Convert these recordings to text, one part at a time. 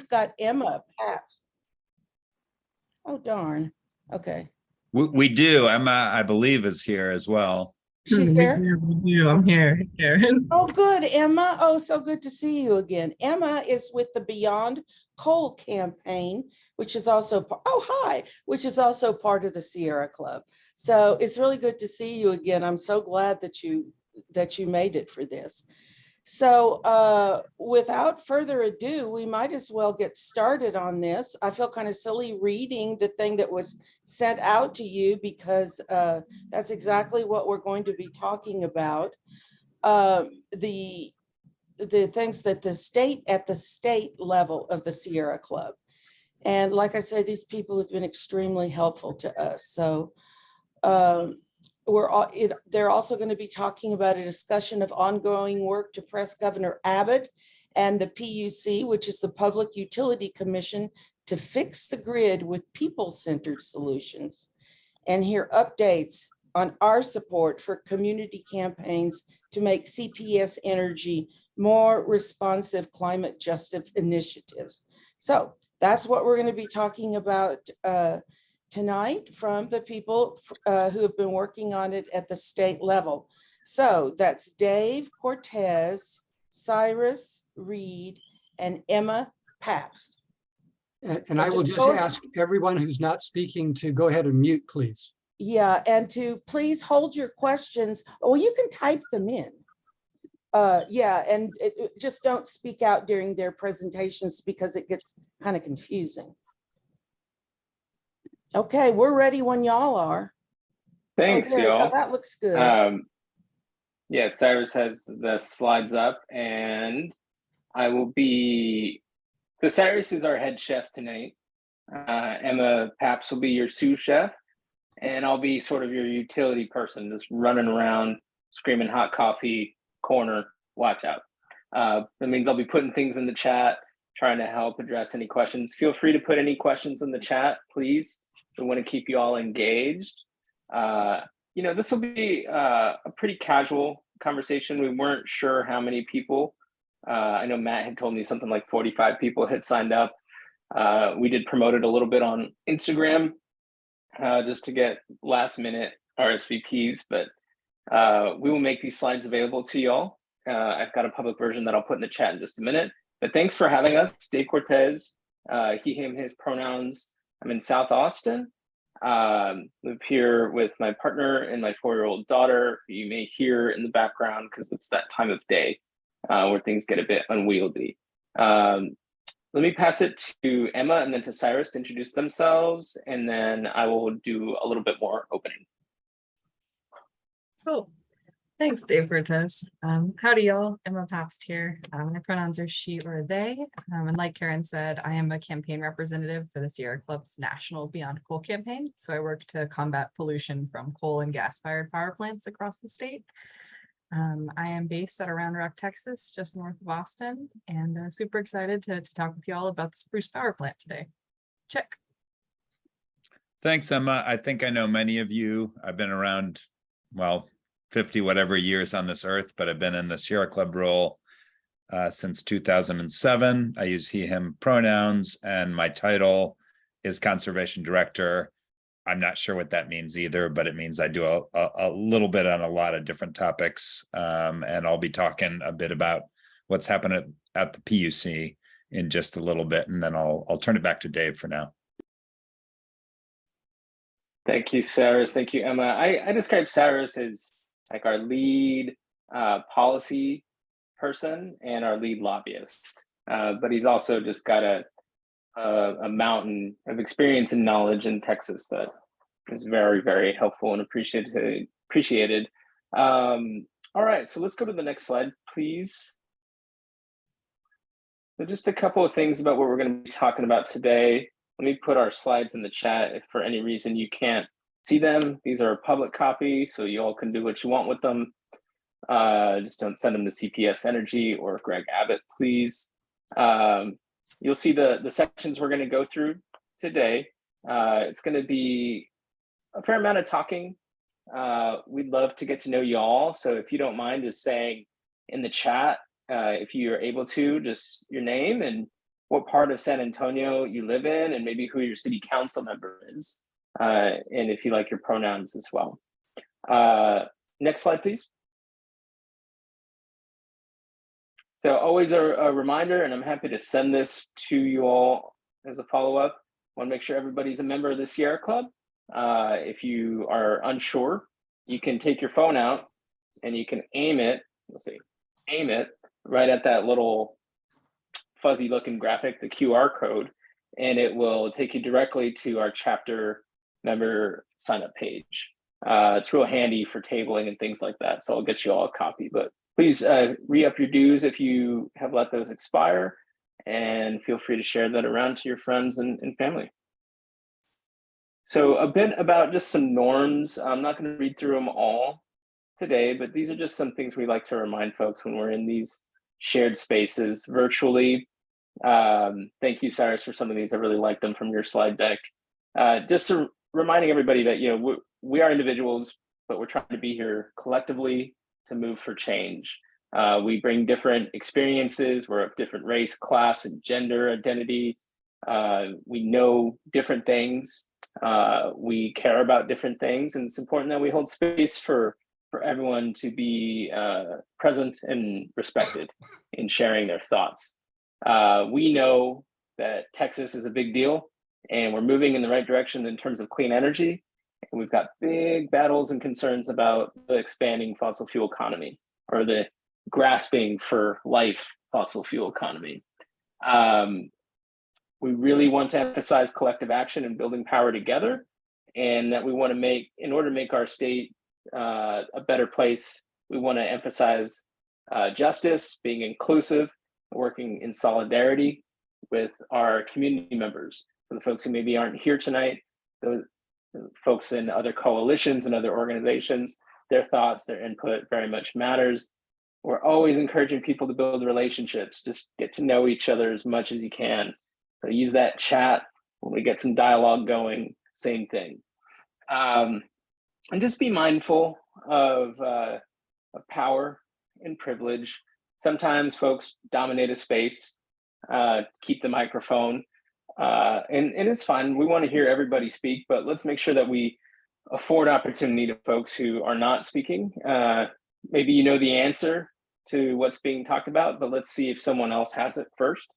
we've got Emma Pabst. Oh, darn. Okay. We do. Emma, I believe, is here as well. She's there? We do. I'm here. Oh, good, Emma. Oh, so good to see you again. Emma is with the Beyond Coal campaign, which is also, which is also part of the Sierra Club. So it's really good to see you again. I'm so glad that you made it for this. So without further ado, we might as well get started on this. I feel kind of silly reading the thing that was sent out to you because that's exactly what we're going to be talking about. The things that at the state level of the Sierra Club. And like I said, these people have been extremely helpful to us. So they're also going to be talking about a discussion of ongoing work to press Governor Abbott and the PUC, which is the Public Utility Commission, to fix the grid with people-centered solutions, and hear updates on our support for community campaigns to make CPS Energy more responsive climate justice initiatives. So that's what we're going to be talking about tonight from the people who have been working on it at the state level. So that's Dave Cortez, Cyrus Reed, and Emma Pabst. And I will just ask everyone who's not speaking to go ahead and mute, please. Yeah, and to please hold your questions. Well, you can type them in. Yeah, and just don't speak out during their presentations because it gets kind of confusing. Okay, we're ready when y'all are. Thanks, y'all. That looks good. Yeah, Cyrus has the slides up, and I will be. So Cyrus is our head chef tonight. Emma Pabst will be your sous chef, and I'll be sort of your utility person, just running around screaming hot coffee, corner, watch out. That means I'll be putting things in the chat, trying to help address any questions. Feel free to put any questions in the chat, please. We want to keep you all engaged. This will be a pretty casual conversation. We weren't sure how many people. I know Matt had told me something like 45 people had signed up. We did promote it a little bit on Instagram just to get last minute RSVPs, but we will make these slides available to y'all. I've got a public version that I'll put in the chat in just a minute. But thanks for having us. Dave Cortez, he, him, his pronouns. I'm in South Austin. Live here with my partner and my 4-year-old daughter, who you may hear in the background because it's that time of day where things get a bit unwieldy. Let me pass it to Emma and then to Cyrus to introduce themselves, and then I will do a little bit more opening. Cool. Thanks, Dave Cortez. Howdy, y'all. Emma Pabst here. My pronouns are she or they. And like Karen said, I am a campaign representative for the Sierra Club's National Beyond Coal campaign. So I work to combat pollution from coal and gas-fired power plants across the state. I am based at Round Rock, Texas, just north of Austin, and super excited to talk with you all about the Spruce Power Plant today. Check. Thanks, Emma. I think I know many of you. I've been around, well, 50 whatever years on this earth, but I've been in the Sierra Club role since 2007. I use he, him pronouns, and my title is Conservation Director. I'm not sure what that means either, but it means I do a little bit on a lot of different topics. And I'll be talking a bit about what's happening at the PUC in just a little bit, and then I'll turn it back to Dave for now. Thank you, Cyrus. Thank you, Emma. I describe Cyrus as like our lead policy person and our lead lobbyist, but he's also just got a mountain of experience and knowledge in Texas that is very, very helpful and appreciated. All right, so let's go to the next slide, please. So just a couple of things about what we're going to be talking about today. Let me put our slides in the chat if for any reason you can't see them. These are a public copy, so you all can do what you want with them. Just don't send them to CPS Energy or Greg Abbott, please. You'll see the sections we're going to go through today. It's going to be a fair amount of talking. We'd love to get to know you all. So if you don't mind just saying in the chat, if you're able to, just your name and what part of San Antonio you live in, and maybe who your city council member is, and if you like your pronouns as well. Next slide, please. So always a reminder, and I'm happy to send this to you all as a follow-up. Want to make sure everybody's a member of the Sierra Club. If you are unsure, you can take your phone out and you can aim it, aim it right at that little fuzzy looking graphic, the QR code, and it will take you directly to our chapter member sign up page. It's real handy for tabling and things like that. So I'll get you all a copy, but please re-up your dues if you have let those expire, and feel free to share that around to your friends and family. So a bit about just some norms. I'm not going to read through them all today, but these are just some things we like to remind folks when we're in these shared spaces virtually. Thank you, Cyrus, for some of these. I really liked them from your slide deck. Just reminding everybody that, you know, we are individuals, but we're trying to be here collectively to move for change. We bring different experiences. We're of different race, class, and gender identity. We know different things. We care about different things, and it's important that we hold space for everyone to be present and respected in sharing their thoughts. We know that Texas is a big deal, and we're moving in the right direction in terms of clean energy. And we've got big battles and concerns about the expanding fossil fuel economy, or the grasping for life fossil fuel economy. We really want to emphasize collective action and building power together, and that we want to make, in order to make our state a better place, we want to emphasize justice, being inclusive, working in solidarity with our community members. For the folks who maybe aren't here tonight, the folks in other coalitions and other organizations, their thoughts, their input very much matters. We're always encouraging people to build relationships, just get to know each other as much as you can. So use that chat when we get some dialogue going, same thing. And just be mindful of power and privilege. Sometimes folks dominate a space, keep the microphone, and it's fine. We want to hear everybody speak, but let's make sure that we afford opportunity to folks who are not speaking. Maybe you know the answer to what's being talked about, but let's see if someone else has it first.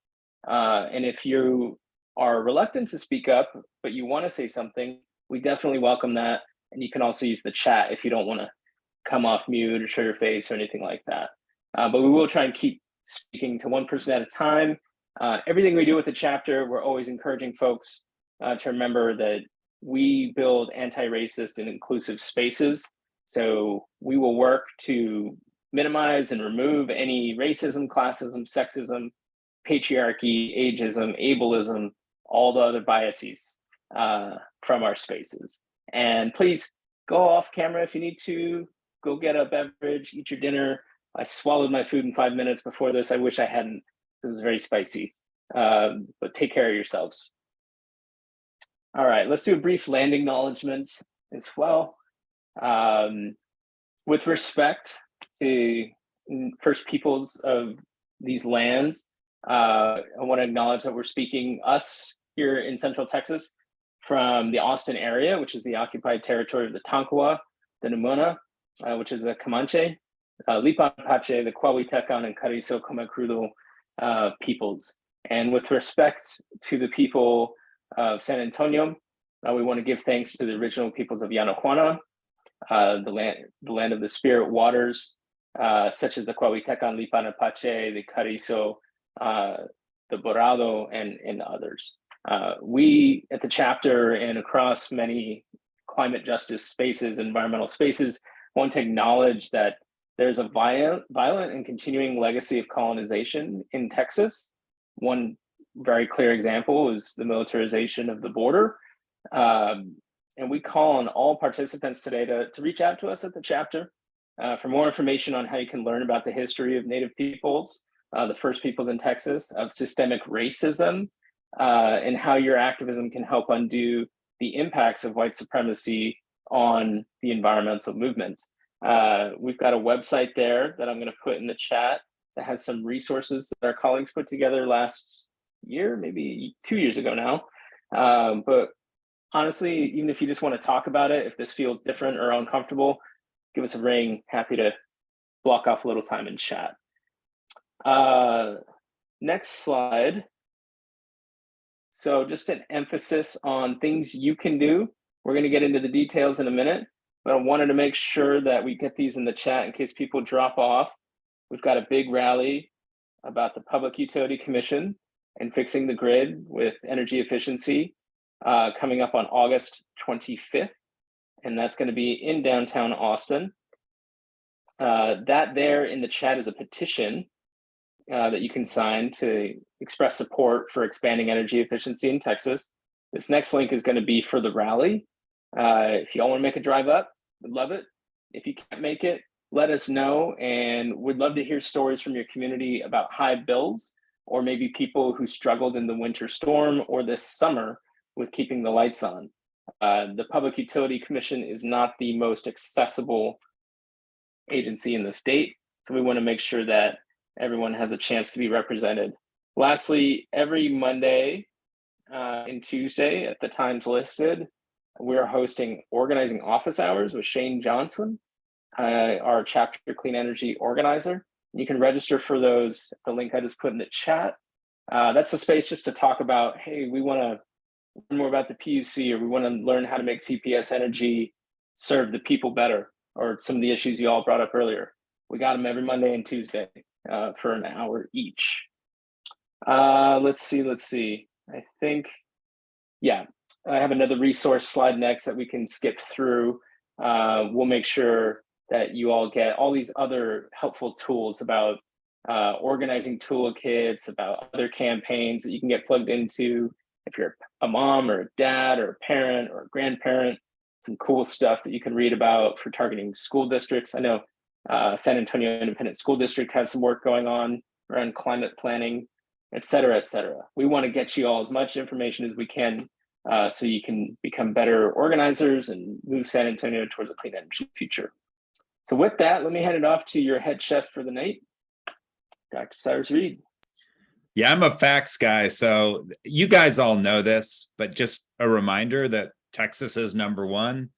And if you are reluctant to speak up, but you want to say something, we definitely welcome that. And you can also use the chat if you don't want to come off mute or show your face or anything like that. But we will try and keep speaking to one person at a time. Everything we do with the chapter, we're always encouraging folks to remember that we build anti-racist and inclusive spaces. So we will work to minimize and remove any racism, classism, sexism, patriarchy, ageism, ableism, all the other biases from our spaces. And please go off camera if you need to, go get a beverage, eat your dinner. I swallowed my food in 5 minutes before this. I wish I hadn't. This is very spicy, but take care of yourselves. All right, let's do a brief land acknowledgement as well. With respect to First Peoples of these lands, I want to acknowledge that we're speaking us here in Central Texas from the Austin area, which is the occupied territory of the Tonkawa, the Numona, which is the Comanche, Lipan Apache, the Cuauhtecan, and Carrizo Comecrudo peoples. And with respect to the people of San Antonio, we want to give thanks to the original peoples of Yanajuana, the land of the spirit waters, such as the Cuauhtecan, Lipan Apache, the Carrizo, the Borrado, and others. We at the chapter and across many climate justice spaces, environmental spaces, want to acknowledge that there's a violent and continuing legacy of colonization in Texas. One very clear example is the militarization of the border. And we call on all participants today to reach out to us at the chapter for more information on how you can learn about the history of Native peoples, the First Peoples in Texas, of systemic racism, and how your activism can help undo the impacts of white supremacy on the environmental movement. We've got a website there that I'm going to put in the chat that has some resources that our colleagues put together last year, maybe 2 years ago now. But honestly, even if you just want to talk about it, if this feels different or uncomfortable, give us a ring. Happy to block off a little time and chat. Next slide. So just an emphasis on things you can do. We're going to get into the details in a minute, but I wanted to make sure that we get these in the chat in case people drop off. We've got a big rally about the Public Utility Commission and fixing the grid with energy efficiency coming up on August 25th. And that's going to be in downtown Austin. That there in the chat is a petition that you can sign to express support for expanding energy efficiency in Texas. This next link is going to be for the rally. If you all want to make a drive up, we'd love it. If you can't make it, let us know. And we'd love to hear stories from your community about high bills, or maybe people who struggled in the winter storm or this summer with keeping the lights on. The Public Utility Commission is not the most accessible agency in the state, so we want to make sure that everyone has a chance to be represented. Lastly, every Monday and Tuesday at the times listed, we're hosting organizing office hours with Shane Johnson, our chapter clean energy organizer. You can register for those at the link I just put in the chat. That's a space just to talk about, hey, we want to learn more about the PUC, or we want to learn how to make CPS Energy serve the people better, or some of the issues you all brought up earlier. We got them every Monday and Tuesday for an hour each. Let's see. I think, yeah, I have another resource slide next that we can skip through. We'll make sure that you all get all these other helpful tools about organizing toolkits, about other campaigns that you can get plugged into. If you're a mom or a dad or a parent or a grandparent, some cool stuff that you can read about for targeting school districts. I know San Antonio Independent School District has some work going on around climate planning, et cetera, et cetera. We want to get you all as much information as we can so you can become better organizers and move San Antonio towards a clean energy future. So with that, let me hand it off to your head chef for the night, Dr. Cyrus Reed. Yeah, I'm a facts guy, so you guys all know this, but just a reminder that Texas is #1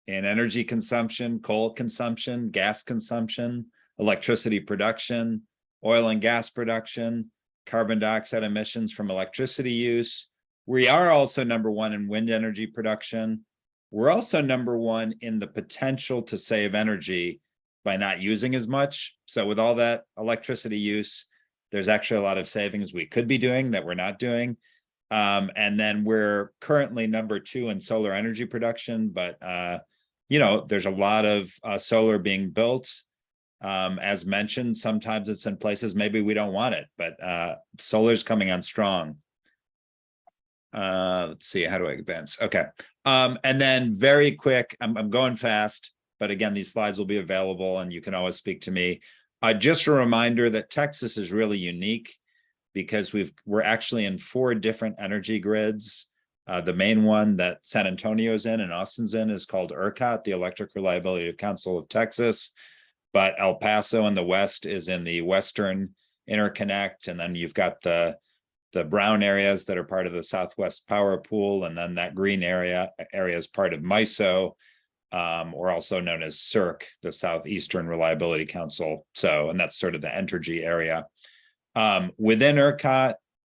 in energy consumption, coal consumption, gas consumption, electricity production, oil and gas production, carbon dioxide emissions from electricity use. We are also #1 in wind energy production. We're also #1 in the potential to save energy by not using as much. So with all that electricity use, there's actually a lot of savings we could be doing that we're not doing. And then we're currently #2 in solar energy production, but there's a lot of solar being built. As mentioned, sometimes it's in places maybe we don't want it, but solar's coming on strong. Let's see, how do I advance? Okay. And then very quick, I'm going fast, but again, these slides will be available and you can always speak to me. Just a reminder that Texas is really unique because we're actually in 4 different energy grids. The main one that San Antonio's in and Austin's in is called ERCOT, the Electric Reliability Council of Texas. But El Paso in the west is in the Western Interconnect. And then you've got the brown areas that are part of the Southwest Power Pool. And then that green area is part of MISO, or also known as CERC, the Southeastern Reliability Council. And that's sort of the Entergy area. Within ERCOT,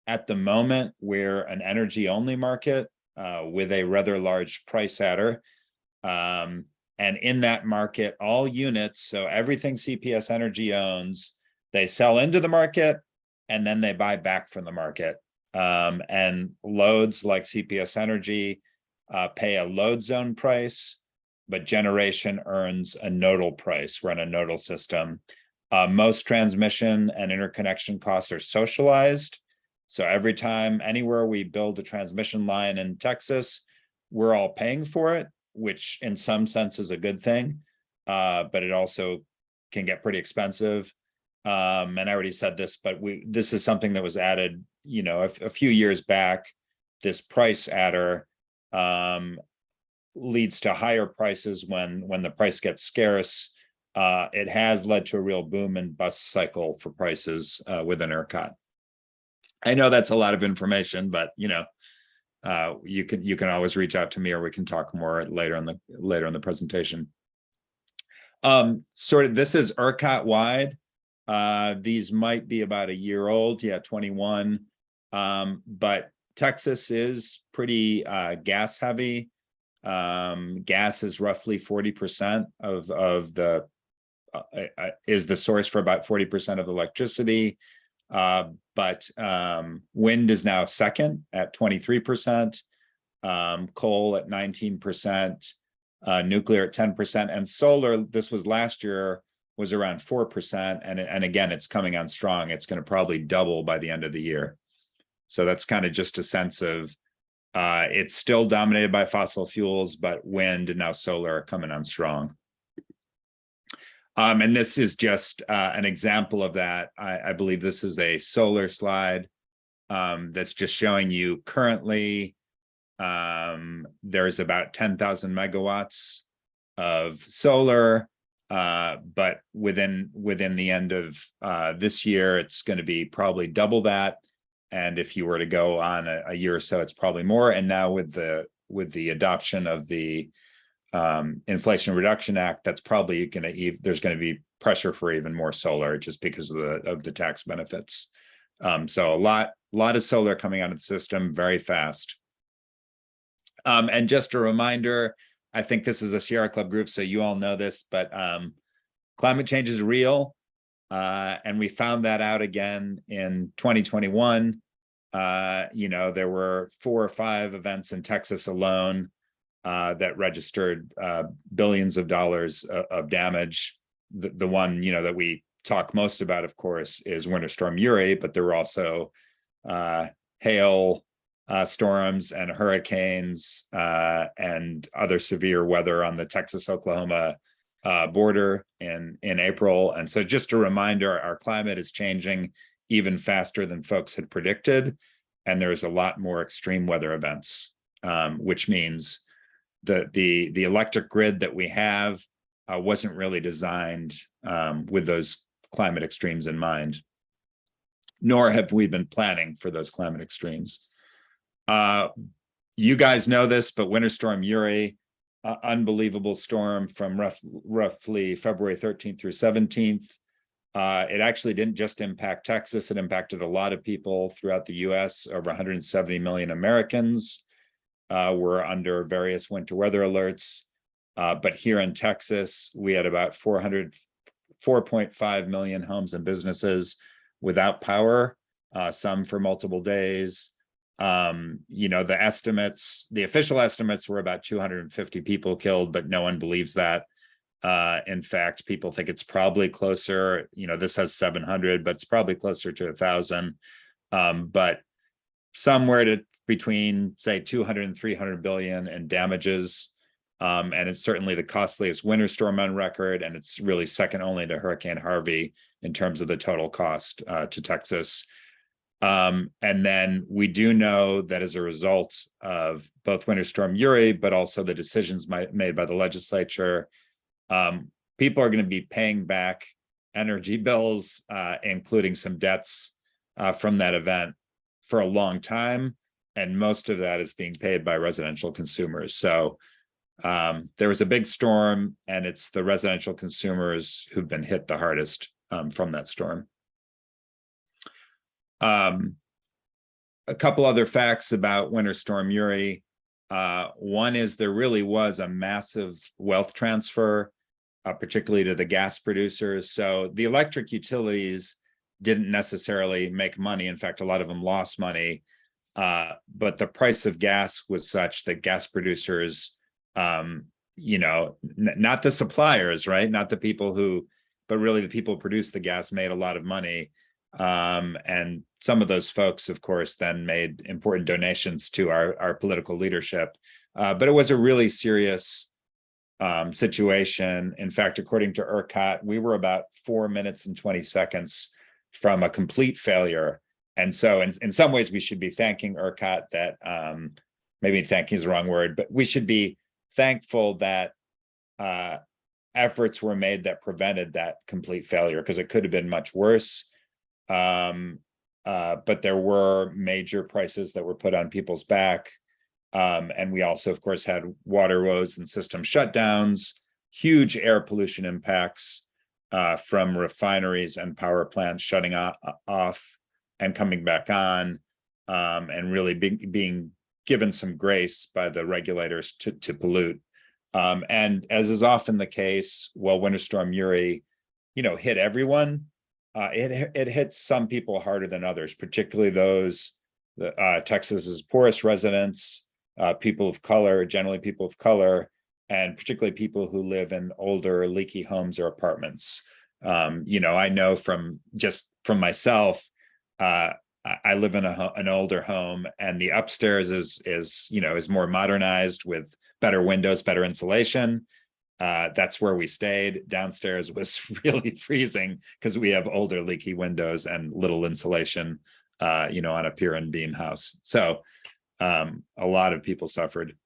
at the moment, we're an energy-only market with a rather large price adder. And in that market, all units, so everything CPS Energy owns, they sell into the market and then they buy back from the market. And loads like CPS Energy pay a load zone price, but generation earns a nodal price. We're on a nodal system. Most transmission and interconnection costs are socialized. So every time, anywhere we build a transmission line in Texas, we're all paying for it, which in some sense is a good thing, but it also can get pretty expensive. And I already said this, but this is something that was added, a few years back. This price adder leads to higher prices when the price gets scarce. It has led to a real boom and bust cycle for prices within ERCOT. I know that's a lot of information, but you know, you can always reach out to me, or we can talk more later in the presentation. This is ERCOT wide. These might be about a year old, yeah, 21. But Texas is pretty gas heavy. Gas is roughly 40% of the is the source for about 40% of electricity. But wind is now second at 23%, coal at 19%, nuclear at 10%, and solar, this was last year, was around 4%. And again, it's coming on strong. It's going to probably double by the end of the year. So that's kind of just a sense of it's still dominated by fossil fuels, but wind and now solar are coming on strong. And this is just an example of that. I believe this is a solar slide that's just showing you currently there's about 10,000 megawatts of solar, but within the end of this year, it's going to be probably double that. And if you were to go on a year or so, it's probably more. And now with the adoption of the Inflation Reduction Act, that's probably there's going to be pressure for even more solar just because of the tax benefits. So a lot of solar coming out of the system very fast. And just a reminder, I think this is a Sierra Club group, so you all know this, but climate change is real. And we found that out again in 2021. You know, there were 4 or 5 events in Texas alone that registered billions of dollars of damage. The one, you know, that we talk most about, of course, is Winter Storm Uri, but there were also hail storms and hurricanes and other severe weather on the Texas-Oklahoma border in April. And so just a reminder, our climate is changing even faster than folks had predicted. And there's a lot more extreme weather events, which means the electric grid that we have wasn't really designed with those climate extremes in mind, nor have we been planning for those climate extremes. You guys know this, but Winter Storm Uri, unbelievable storm from roughly February 13th through 17th. It actually didn't just impact Texas, it impacted a lot of people throughout the US. Over 170 million Americans were under various winter weather alerts. But here in Texas, we had about 4.5 million homes and businesses without power, some for multiple days. You know, the official estimates were about 250 people killed, but no one believes that. In fact, people think it's probably closer, you know, this has 700, but it's probably closer to 1,000. But somewhere between, say, 200 and 300 billion in damages. And it's certainly the costliest winter storm on record, and it's really second only to Hurricane Harvey in terms of the total cost to Texas. And then we do know that as a result of both Winter Storm Uri, but also the decisions made by the legislature, people are going to be paying back energy bills, including some debts from that event for a long time. And most of that is being paid by residential consumers. So there was a big storm, and it's the residential consumers who've been hit the hardest from that storm. A couple other facts about Winter Storm Uri. One is there really was a massive wealth transfer, particularly to the gas producers. So the electric utilities didn't necessarily make money. In fact, a lot of them lost money. But the price of gas was such that gas producers, you know, not the suppliers, right? Not the people but really the people who produce the gas made a lot of money. And some of those folks, of course, then made important donations to our political leadership. But it was a really serious situation. In fact, according to ERCOT, we were about 4 minutes and 20 seconds from a complete failure. And so in some ways, we should be thanking ERCOT that, maybe thanking is the wrong word, but we should be thankful that efforts were made that prevented that complete failure, because it could have been much worse. but there were major prices that were put on people's back. And we also, of course, had water woes and system shutdowns, huge air pollution impacts from refineries and power plants shutting off and coming back on, and really being given some grace by the regulators to pollute. And as is often the case, well, Winter Storm Uri, hit everyone. It hit some people harder than others, particularly those Texas's poorest residents, people of color, generally people of color, and particularly people who live in older, leaky homes or apartments. I know from myself, I live in an older home, and the upstairs is more modernized with better windows, better insulation. That's where we stayed. Downstairs was really freezing because we have older leaky windows and little insulation, on a pier and beam house. So a lot of people suffered.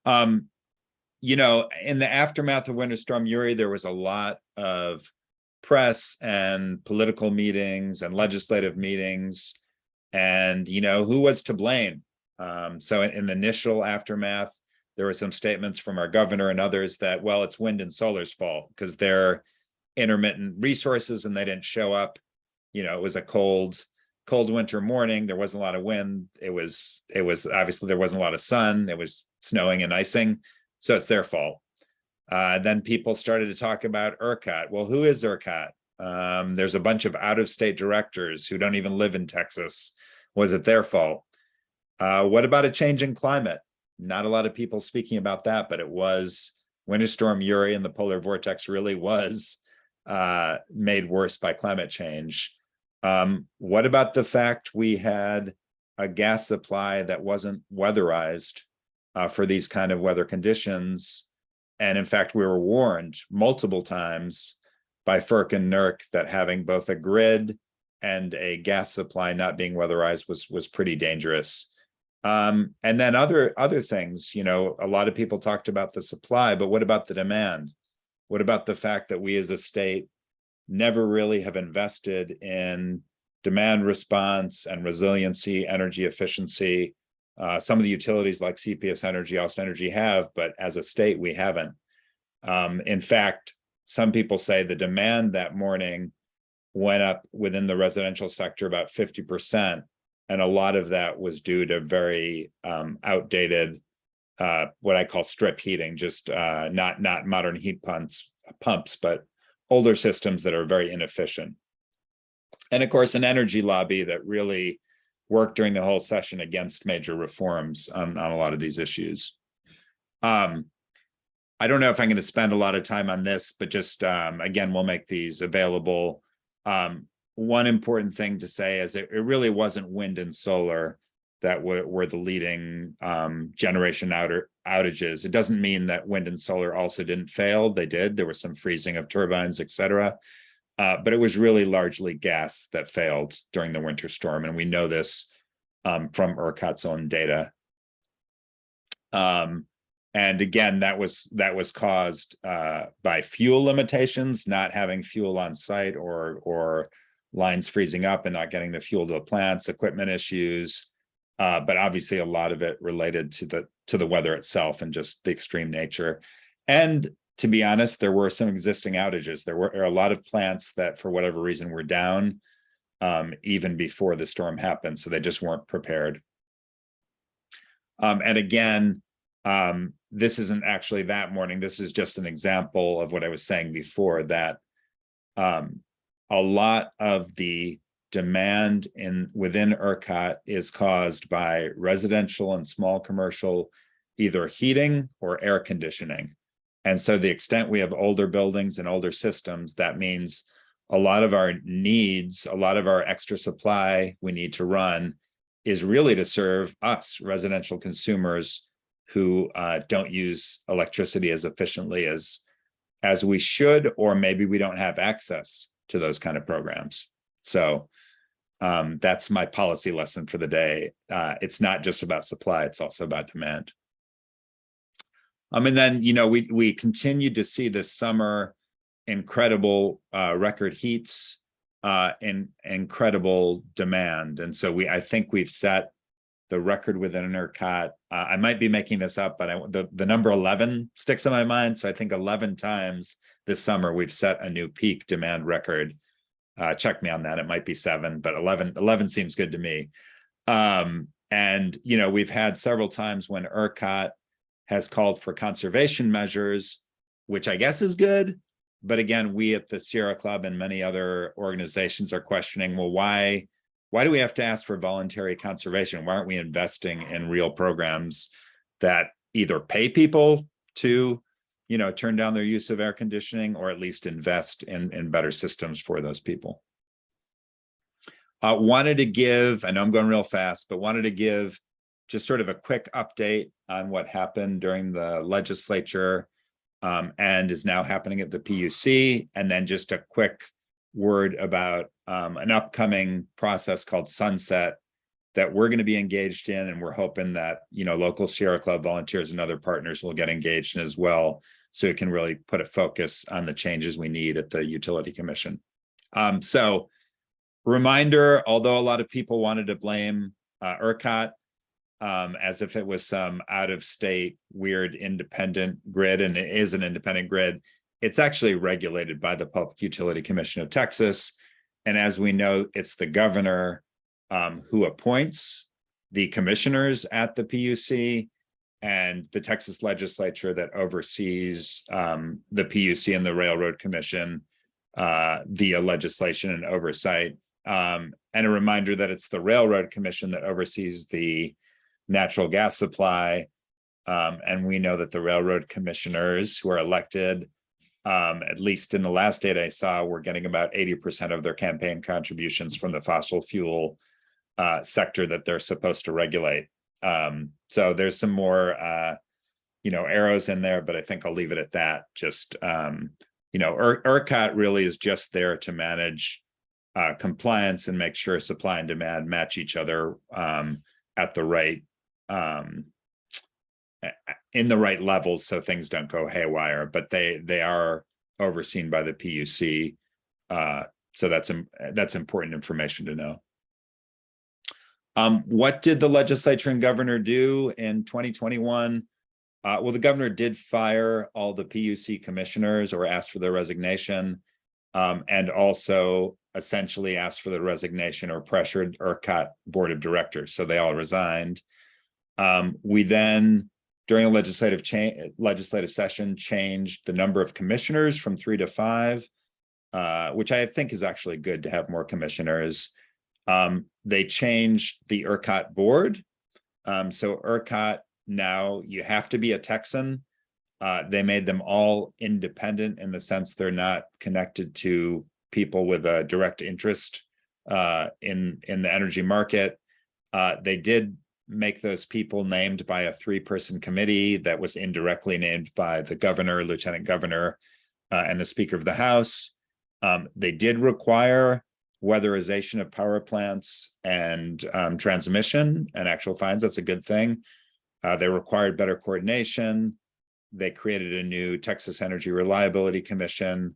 In the aftermath of Winter Storm Uri, there was a lot of press and political meetings and legislative meetings, and who was to blame? So in the initial aftermath, there were some statements from our governor and others that, well, it's wind and solar's fault because they're intermittent resources and they didn't show up. It was a cold winter morning. There wasn't a lot of wind. It was obviously there wasn't a lot of sun. It was snowing and icing, so it's their fault. Then people started to talk about ERCOT. Well, who is ERCOT? There's a bunch of out-of-state directors who don't even live in Texas. Was it their fault? What about a change in climate? Not a lot of people speaking about that, but it was Winter Storm Uri, and the polar vortex really was made worse by climate change. What about the fact we had a gas supply that wasn't weatherized for these kind of weather conditions? And in fact, we were warned multiple times by FERC and NERC that having both a grid and a gas supply not being weatherized was pretty dangerous. And then other things, a lot of people talked about the supply, but what about the demand? What about the fact that we as a state never really have invested in demand response and resiliency, energy efficiency? Some of the utilities like CPS Energy, Austin Energy have, but as a state, we haven't. In fact, some people say the demand that morning went up within the residential sector about 50%. And a lot of that was due to very outdated, what I call strip heating, just not modern heat pumps, but older systems that are very inefficient. And of course, an energy lobby that really worked during the whole session against major reforms on a lot of these issues. I don't know if I'm going to spend a lot of time on this, but just again, we'll make these available. One important thing to say is it really wasn't wind and solar that were the leading generation outages. It doesn't mean that wind and solar also didn't fail. They did. There was some freezing of turbines, et cetera. But it was really largely gas that failed during the winter storm. And we know this from ERCOT's own data. And again, that was caused by fuel limitations, not having fuel on site, or lines freezing up and not getting the fuel to the plants, equipment issues, but obviously a lot of it related to the weather itself and just the extreme nature. And to be honest, there were some existing outages. There were a lot of plants that, for whatever reason, were down even before the storm happened, so they just weren't prepared. And again, this isn't actually that morning. This is just an example of what I was saying before, that a lot of the demand within ERCOT is caused by residential and small commercial, either heating or air conditioning. And so the extent we have older buildings and older systems, that means a lot of our needs, a lot of our extra supply we need to run is really to serve us, residential consumers, who don't use electricity as efficiently as we should, or maybe we don't have access to those kind of programs. So that's my policy lesson for the day. It's not just about supply, it's also about demand. And then, we continued to see this summer incredible record heats incredible demand. And so I think we've set the record within ERCOT. I might be making this up, but the number 11 sticks in my mind. So I think 11 times this summer we've set a new peak demand record. Check me on that. It might be 7, but 11 seems good to me. And, you know, we've had several times when ERCOT has called for conservation measures, which I guess is good. But again, we at the Sierra Club and many other organizations are questioning, well, why do we have to ask for voluntary conservation? Why aren't we investing in real programs that either pay people to, you know, turn down their use of air conditioning, or at least invest in better systems for those people? Wanted to give, I know I'm going real fast, but wanted to give just sort of a quick update on what happened during the legislature and is now happening at the PUC. And then just a quick word about an upcoming process called Sunset that we're going to be engaged in. And we're hoping that, you know, local Sierra Club volunteers and other partners will get engaged in as well, so it can really put a focus on the changes we need at the Utility Commission. So reminder, although a lot of people wanted to blame ERCOT as if it was some out-of-state weird independent grid, and it is an independent grid, it's actually regulated by the Public Utility Commission of Texas. And as we know, it's the governor who appoints the commissioners at the PUC, and the Texas legislature that oversees the PUC and the Railroad Commission via legislation and oversight. And a reminder that it's the Railroad Commission that oversees the natural gas supply. And we know that the railroad commissioners who are elected, at least in the last data I saw, were getting about 80% of their campaign contributions from the fossil fuel sector that they're supposed to regulate. So there's some more, you know, arrows in there, but I think I'll leave it at that. Just, you know, ERCOT really is just there to manage compliance and make sure supply and demand match each other at the right, in the right levels, so things don't go haywire. But they are overseen by the PUC, so that's important information to know. What did the legislature and governor do in 2021? Well, the governor did fire all the PUC commissioners, or asked for their resignation, and also essentially asked for the resignation or pressured ERCOT board of directors. So they all resigned. We then, during a legislative session, changed the number of commissioners from 3 to 5, which I think is actually good to have more commissioners. They changed the ERCOT board. So ERCOT, now you have to be a Texan. They made them all independent in the sense they're not connected to people with a direct interest in the energy market. They did make those people named by a 3-person committee that was indirectly named by the governor, lieutenant governor, and the Speaker of the House. They did require weatherization of power plants and transmission and actual fines. That's a good thing. They required better coordination. They created a new Texas Energy Reliability Commission.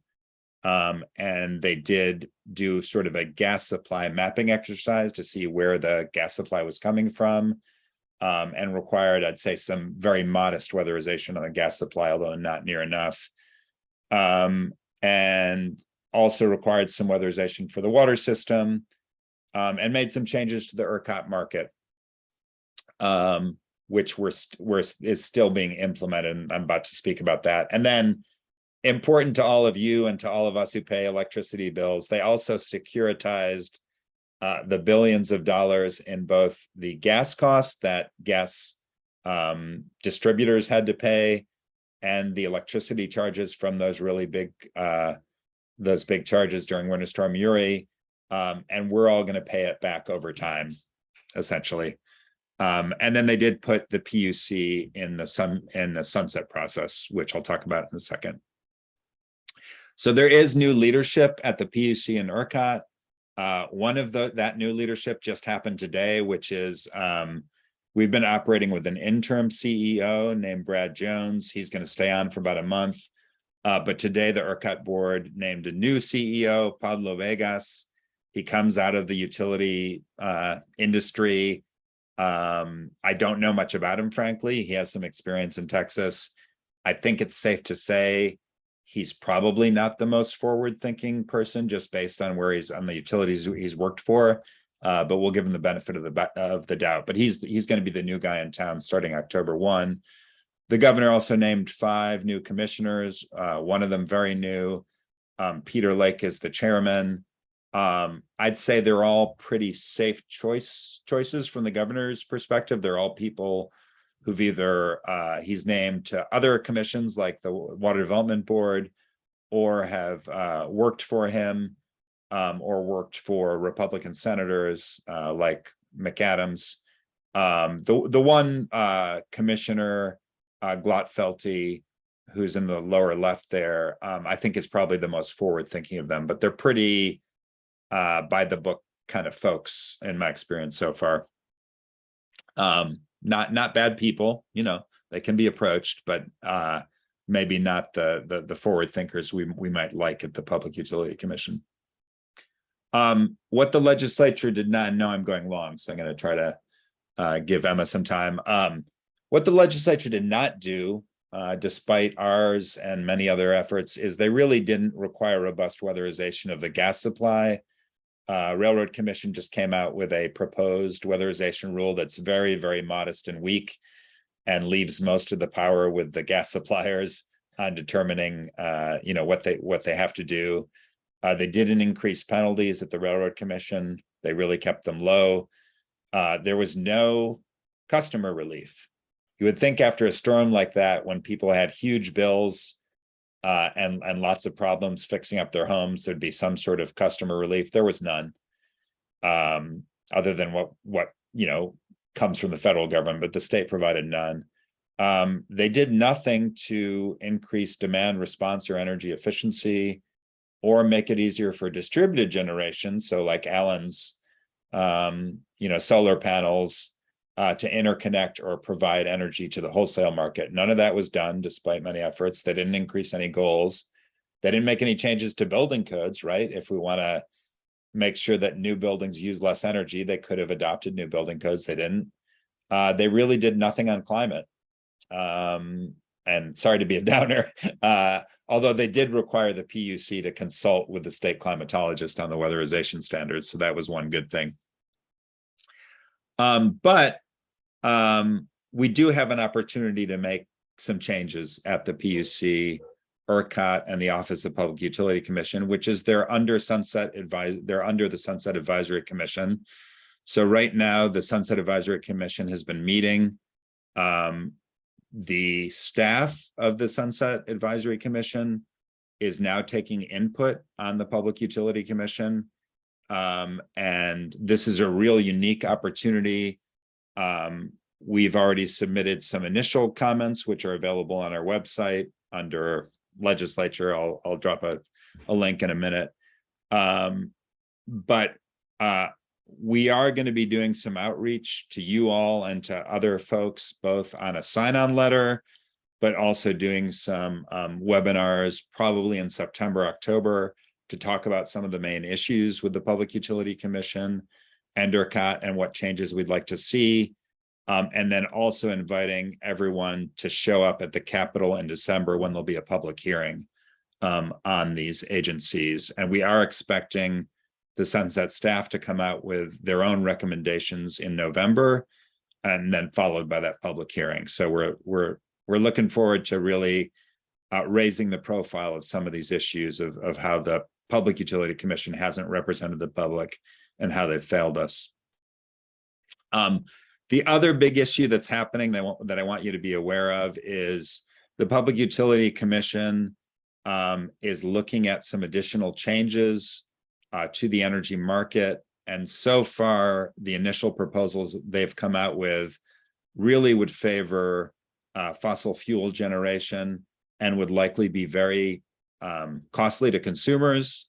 And they did do sort of a gas supply mapping exercise to see where the gas supply was coming from, and required, I'd say, some very modest weatherization on the gas supply, although not near enough. And also required some weatherization for the water system, and made some changes to the ERCOT market, which is still being implemented. And I'm about to speak about that. And then, important to all of you and to all of us who pay electricity bills, they also securitized the billions of dollars in both the gas costs that gas distributors had to pay, and the electricity charges from those really big charges during Winter Storm Uri. And we're all going to pay it back over time, essentially. And then they did put the PUC in the sunset process, which I'll talk about in a second. So there is new leadership at the PUC and ERCOT. One of that new leadership just happened today, which is we've been operating with an interim CEO named Brad Jones. He's going to stay on for about a month. But today the ERCOT board named a new CEO, Pablo Vegas. He comes out of the utility industry. I don't know much about him, frankly. He has some experience in Texas. I think it's safe to say he's probably not the most forward-thinking person, just based on where he's on the utilities he's worked for. But we'll give him the benefit of the doubt. But he's going to be the new guy in town starting October 1. The governor also named 5 new commissioners. One of them very new. Peter Lake is the chairman. I'd say they're all pretty safe choices from the governor's perspective. They're all people who've either he's named to other commissions like the Water Development Board, or have worked for him, or worked for Republican senators like McAdams. The one commissioner, Glotfelty, who's in the lower left there, I think is probably the most forward-thinking of them, but they're pretty by the book kind of folks in my experience so far. Not bad people, you know, they can be approached, but maybe not the forward thinkers we might like at the Public Utility Commission. What the legislature did not know, I'm going long, so I'm going to try to give Emma some time. What the legislature did not do, despite ours and many other efforts, is they really didn't require robust weatherization of the gas supply. Railroad Commission just came out with a proposed weatherization rule that's very, very modest and weak, and leaves most of the power with the gas suppliers on determining, you know, what they have to do. They didn't increase penalties at the Railroad Commission. They really kept them low. There was no customer relief. You would think after a storm like that, when people had huge bills and lots of problems fixing up their homes, there'd be some sort of customer relief. There was none, other than what you know comes from the federal government, but the state provided none. They did nothing to increase demand response or energy efficiency, or make it easier for distributed generation. So like Allen's, you know, solar panels to interconnect or provide energy to the wholesale market. None of that was done, despite many efforts. They didn't increase any goals. They didn't make any changes to building codes, right? If we want to make sure that new buildings use less energy, they could have adopted new building codes. They didn't. They really did nothing on climate. And sorry to be a downer, although they did require the PUC to consult with the state climatologist on the weatherization standards. So that was one good thing. But we do have an opportunity to make some changes at the PUC, ERCOT, and the Office of Public Utility Commission, which is they're under the Sunset Advisory Commission. So right now, the Sunset Advisory Commission has been meeting. The staff of the Sunset Advisory Commission is now taking input on the Public Utility Commission. And this is a real unique opportunity. We've already submitted some initial comments, which are available on our website under legislature. I'll drop a link in a minute. But we are going to be doing some outreach to you all and to other folks, both on a sign-on letter, but also doing some webinars probably in September, October, to talk about some of the main issues with the Public Utility Commission and ERCOT and what changes we'd like to see. And then also inviting everyone to show up at the Capitol in December when there'll be a public hearing on these agencies. And we are expecting the Sunset staff to come out with their own recommendations in November, and then followed by that public hearing. So we're looking forward to really raising the profile of some of these issues of how the Public Utility Commission hasn't represented the public and how they've failed us. The other big issue that's happening that I want you to be aware of is the Public Utility Commission is looking at some additional changes to the energy market. And so far, the initial proposals they've come out with really would favor fossil fuel generation and would likely be very costly to consumers.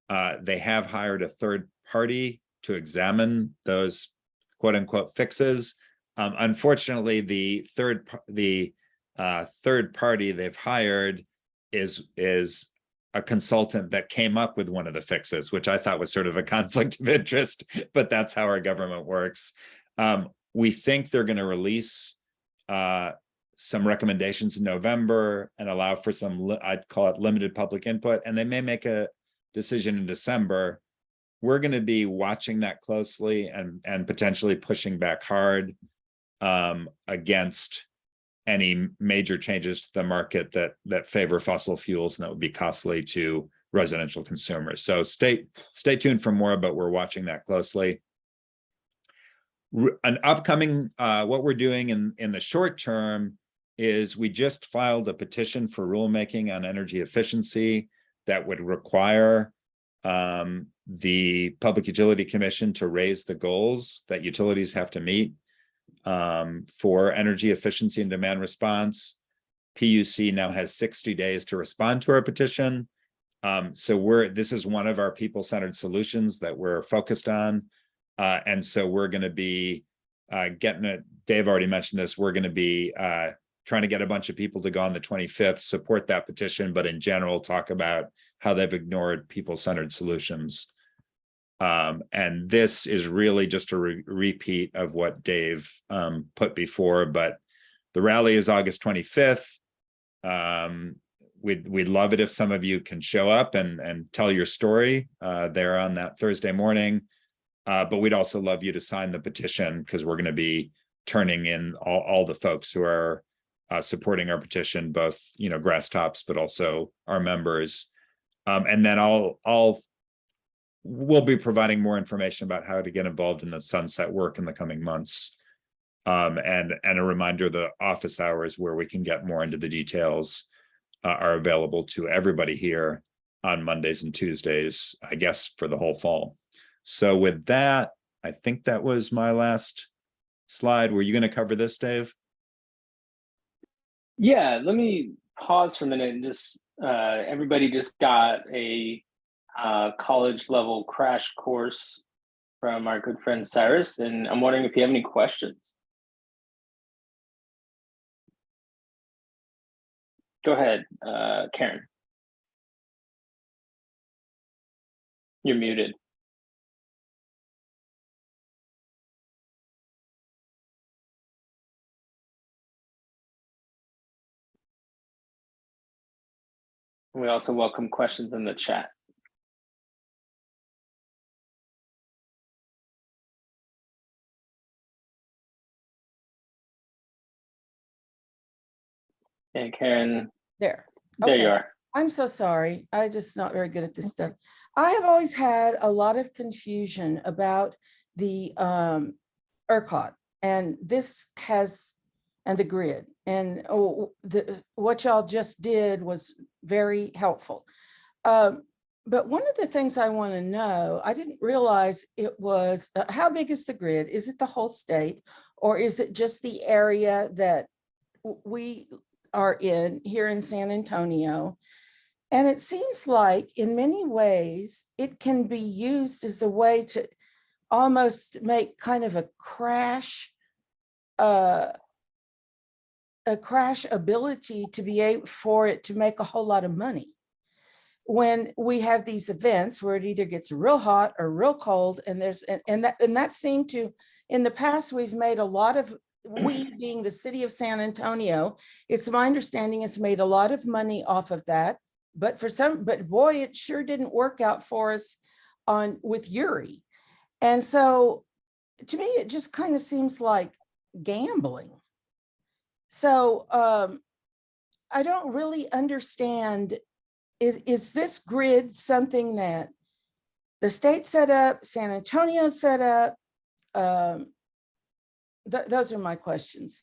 They have hired a third party to examine those quote unquote fixes. Unfortunately, the third party they've hired is a consultant that came up with one of the fixes, which I thought was sort of a conflict of interest, but that's how our government works. We think they're going to release some recommendations in November and allow for some, I'd call it limited public input, and they may make a decision in December. We're going to be watching that closely and potentially pushing back hard against any major changes to the market that favor fossil fuels and that would be costly to residential consumers. So stay tuned for more, but we're watching that closely. An upcoming, what we're doing in the short term is we just filed a petition for rulemaking on energy efficiency that would require the Public Utility Commission to raise the goals that utilities have to meet for energy efficiency and demand response. PUC now has 60 days to respond to our petition. So this is one of our people-centered solutions that we're focused on. And so we're going to be getting it. Dave already mentioned this. We're going to be trying to get a bunch of people to go on the 25th, support that petition, but in general, talk about how they've ignored people-centered solutions. And this is really just a repeat of what Dave put before, but the rally is August 25th. We'd love it if some of you can show up and tell your story there on that Thursday morning. But we'd also love you to sign the petition because we're going to be turning in all the folks who are supporting our petition, both grass tops, but also our members. And then we'll be providing more information about how to get involved in the sunset work in the coming months. And a reminder, the office hours where we can get more into the details are available to everybody here on Mondays and Tuesdays, I guess, for the whole fall. So with that, I think that was my last slide. Were you going to cover this, Dave? Yeah, let me pause for a minute and just, everybody just got a college level crash course from our good friend Cyrus, and I'm wondering if you have any questions. Go ahead, Karen. You're muted. We also welcome questions in the chat. And Karen, There. there you Okay. are. I'm so sorry. I'm just not very good at this stuff. I have always had a lot of confusion about the ERCOT and and the grid. And what y'all just did was very helpful. But one of the things I want to know, I didn't realize it was, how big is the grid? Is it the whole state, or is it just the area that we are in here in San Antonio? And it seems like in many ways, it can be used as a way to almost make kind of a crash ability to be able for it to make a whole lot of money. When we have these events where it either gets real hot or real cold, and that seemed to, in the past, we've made a lot of, we being the city of San Antonio, it's my understanding it's made a lot of money off of that. But boy, it sure didn't work out for us with Uri. And so to me, it just kind of seems like gambling. So I don't really understand, is this grid something that the state set up, San Antonio set up? Those are my questions.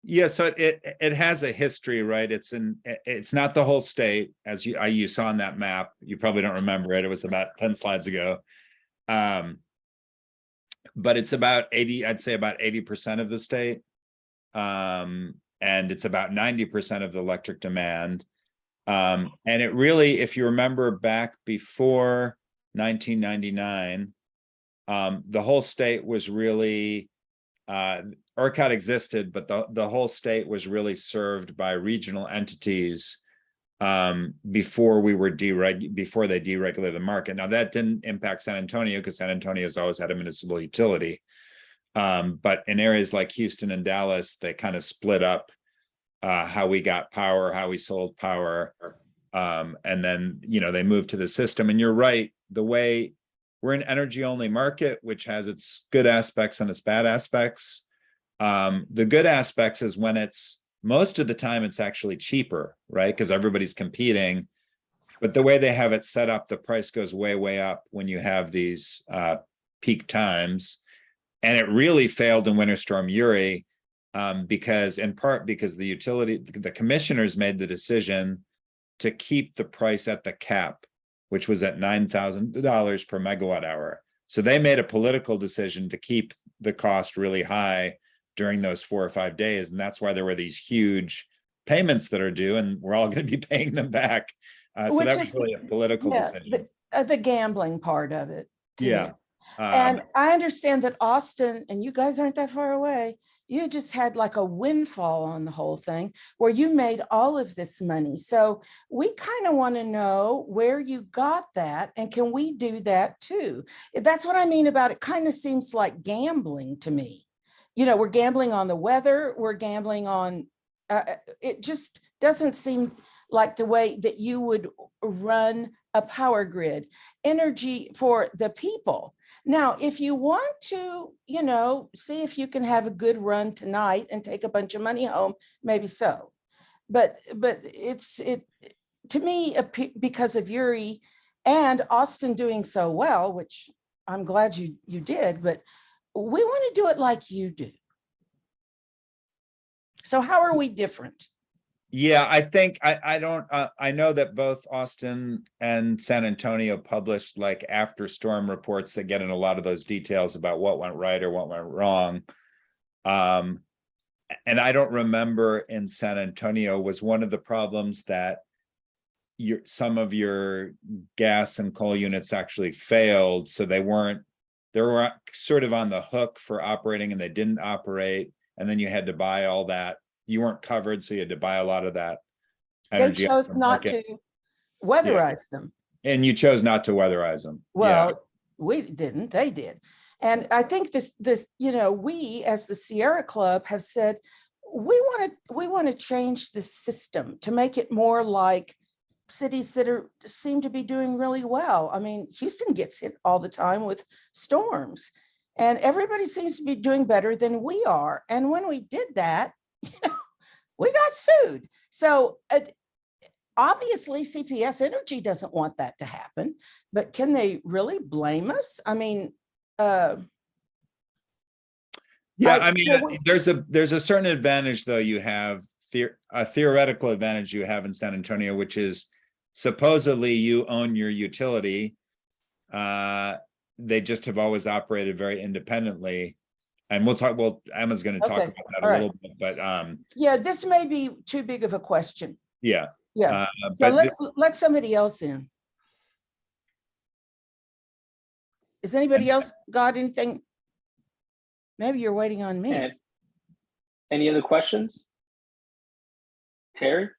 Yeah, so it has a history, right? It's not the whole state, as you saw on that map. You probably don't remember it. It was about 10 slides ago. But it's about 80, I'd say about 80% of the state. And it's about 90% of the electric demand. And it really, if you remember back before 1999, the whole state was really, ERCOT existed, but the whole state was really served by regional entities before before they deregulated the market. Now that didn't impact San Antonio because San Antonio has always had a municipal utility. But in areas like Houston and Dallas, they kind of split up how we got power, how we sold power. And then, they moved to the system. And you're right, the way we're an energy only market, which has its good aspects and its bad aspects. The good aspects is when most of the time it's actually cheaper, right? Because everybody's competing. But the way they have it set up, the price goes way, way up when you have these peak times. And it really failed in Winter Storm Uri because the commissioners made the decision to keep the price at the cap, which was at $9,000 per megawatt hour. So they made a political decision to keep the cost really high during those 4 or 5 days. And that's why there were these huge payments that are due, and we're all going to be paying them back. So that was really a political decision. The gambling part of it. Yeah. And I understand that Austin, and you guys aren't that far away, you just had like a windfall on the whole thing where you made all of this money. So we kind of want to know where you got that, and can we do that too? That's what I mean about it. Kind of seems like gambling to me. We're gambling on the weather, we're gambling on, it just doesn't seem like the way that you would run a power grid, energy for the people. Now, if you want to, see if you can have a good run tonight and take a bunch of money home, maybe so. But it to me, because of Uri and Austin doing so well, which I'm glad you did, but we want to do it like you do. So how are we different? Yeah, I think I know that both Austin and San Antonio published like after storm reports that get in a lot of those details about what went right or what went wrong. And I don't remember in San Antonio was one of the problems that some of your gas and coal units actually failed. So they were sort of on the hook for operating and they didn't operate. And then you had to buy all that. You weren't covered, so you had to buy a lot of that energy. They chose not to weatherize them. And you chose not to weatherize them. Well, we didn't, they did. And I think this, we as the Sierra Club have said, we want to change the system to make it more like cities that seem to be doing really well. I mean, Houston gets hit all the time with storms, and everybody seems to be doing better than we are. And when we did that, we got sued. So obviously CPS Energy doesn't want that to happen, but can they really blame us? I mean, there's a certain advantage though you have, a theoretical advantage you have in San Antonio, which is supposedly you own your utility. They just have always operated very independently. And Emma's going to talk about that a little bit, but yeah, this may be too big of a question. Yeah. So let somebody else in. Is anybody else got anything? Maybe you're waiting on me. Any other questions? Terry?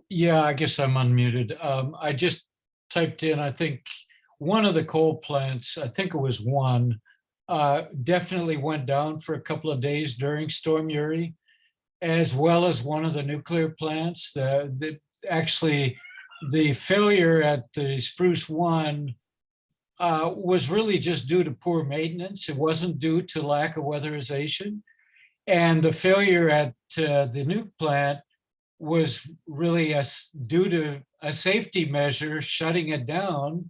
Yeah, I guess I'm unmuted. I just typed in, I think, one of the coal plants, I think it was one, definitely went down for a couple of days during Storm Uri, as well as one of the nuclear plants. Actually, the failure at the Spruce 1 was really just due to poor maintenance. It wasn't due to lack of weatherization. And the failure at the nuke plant was really due to a safety measure shutting it down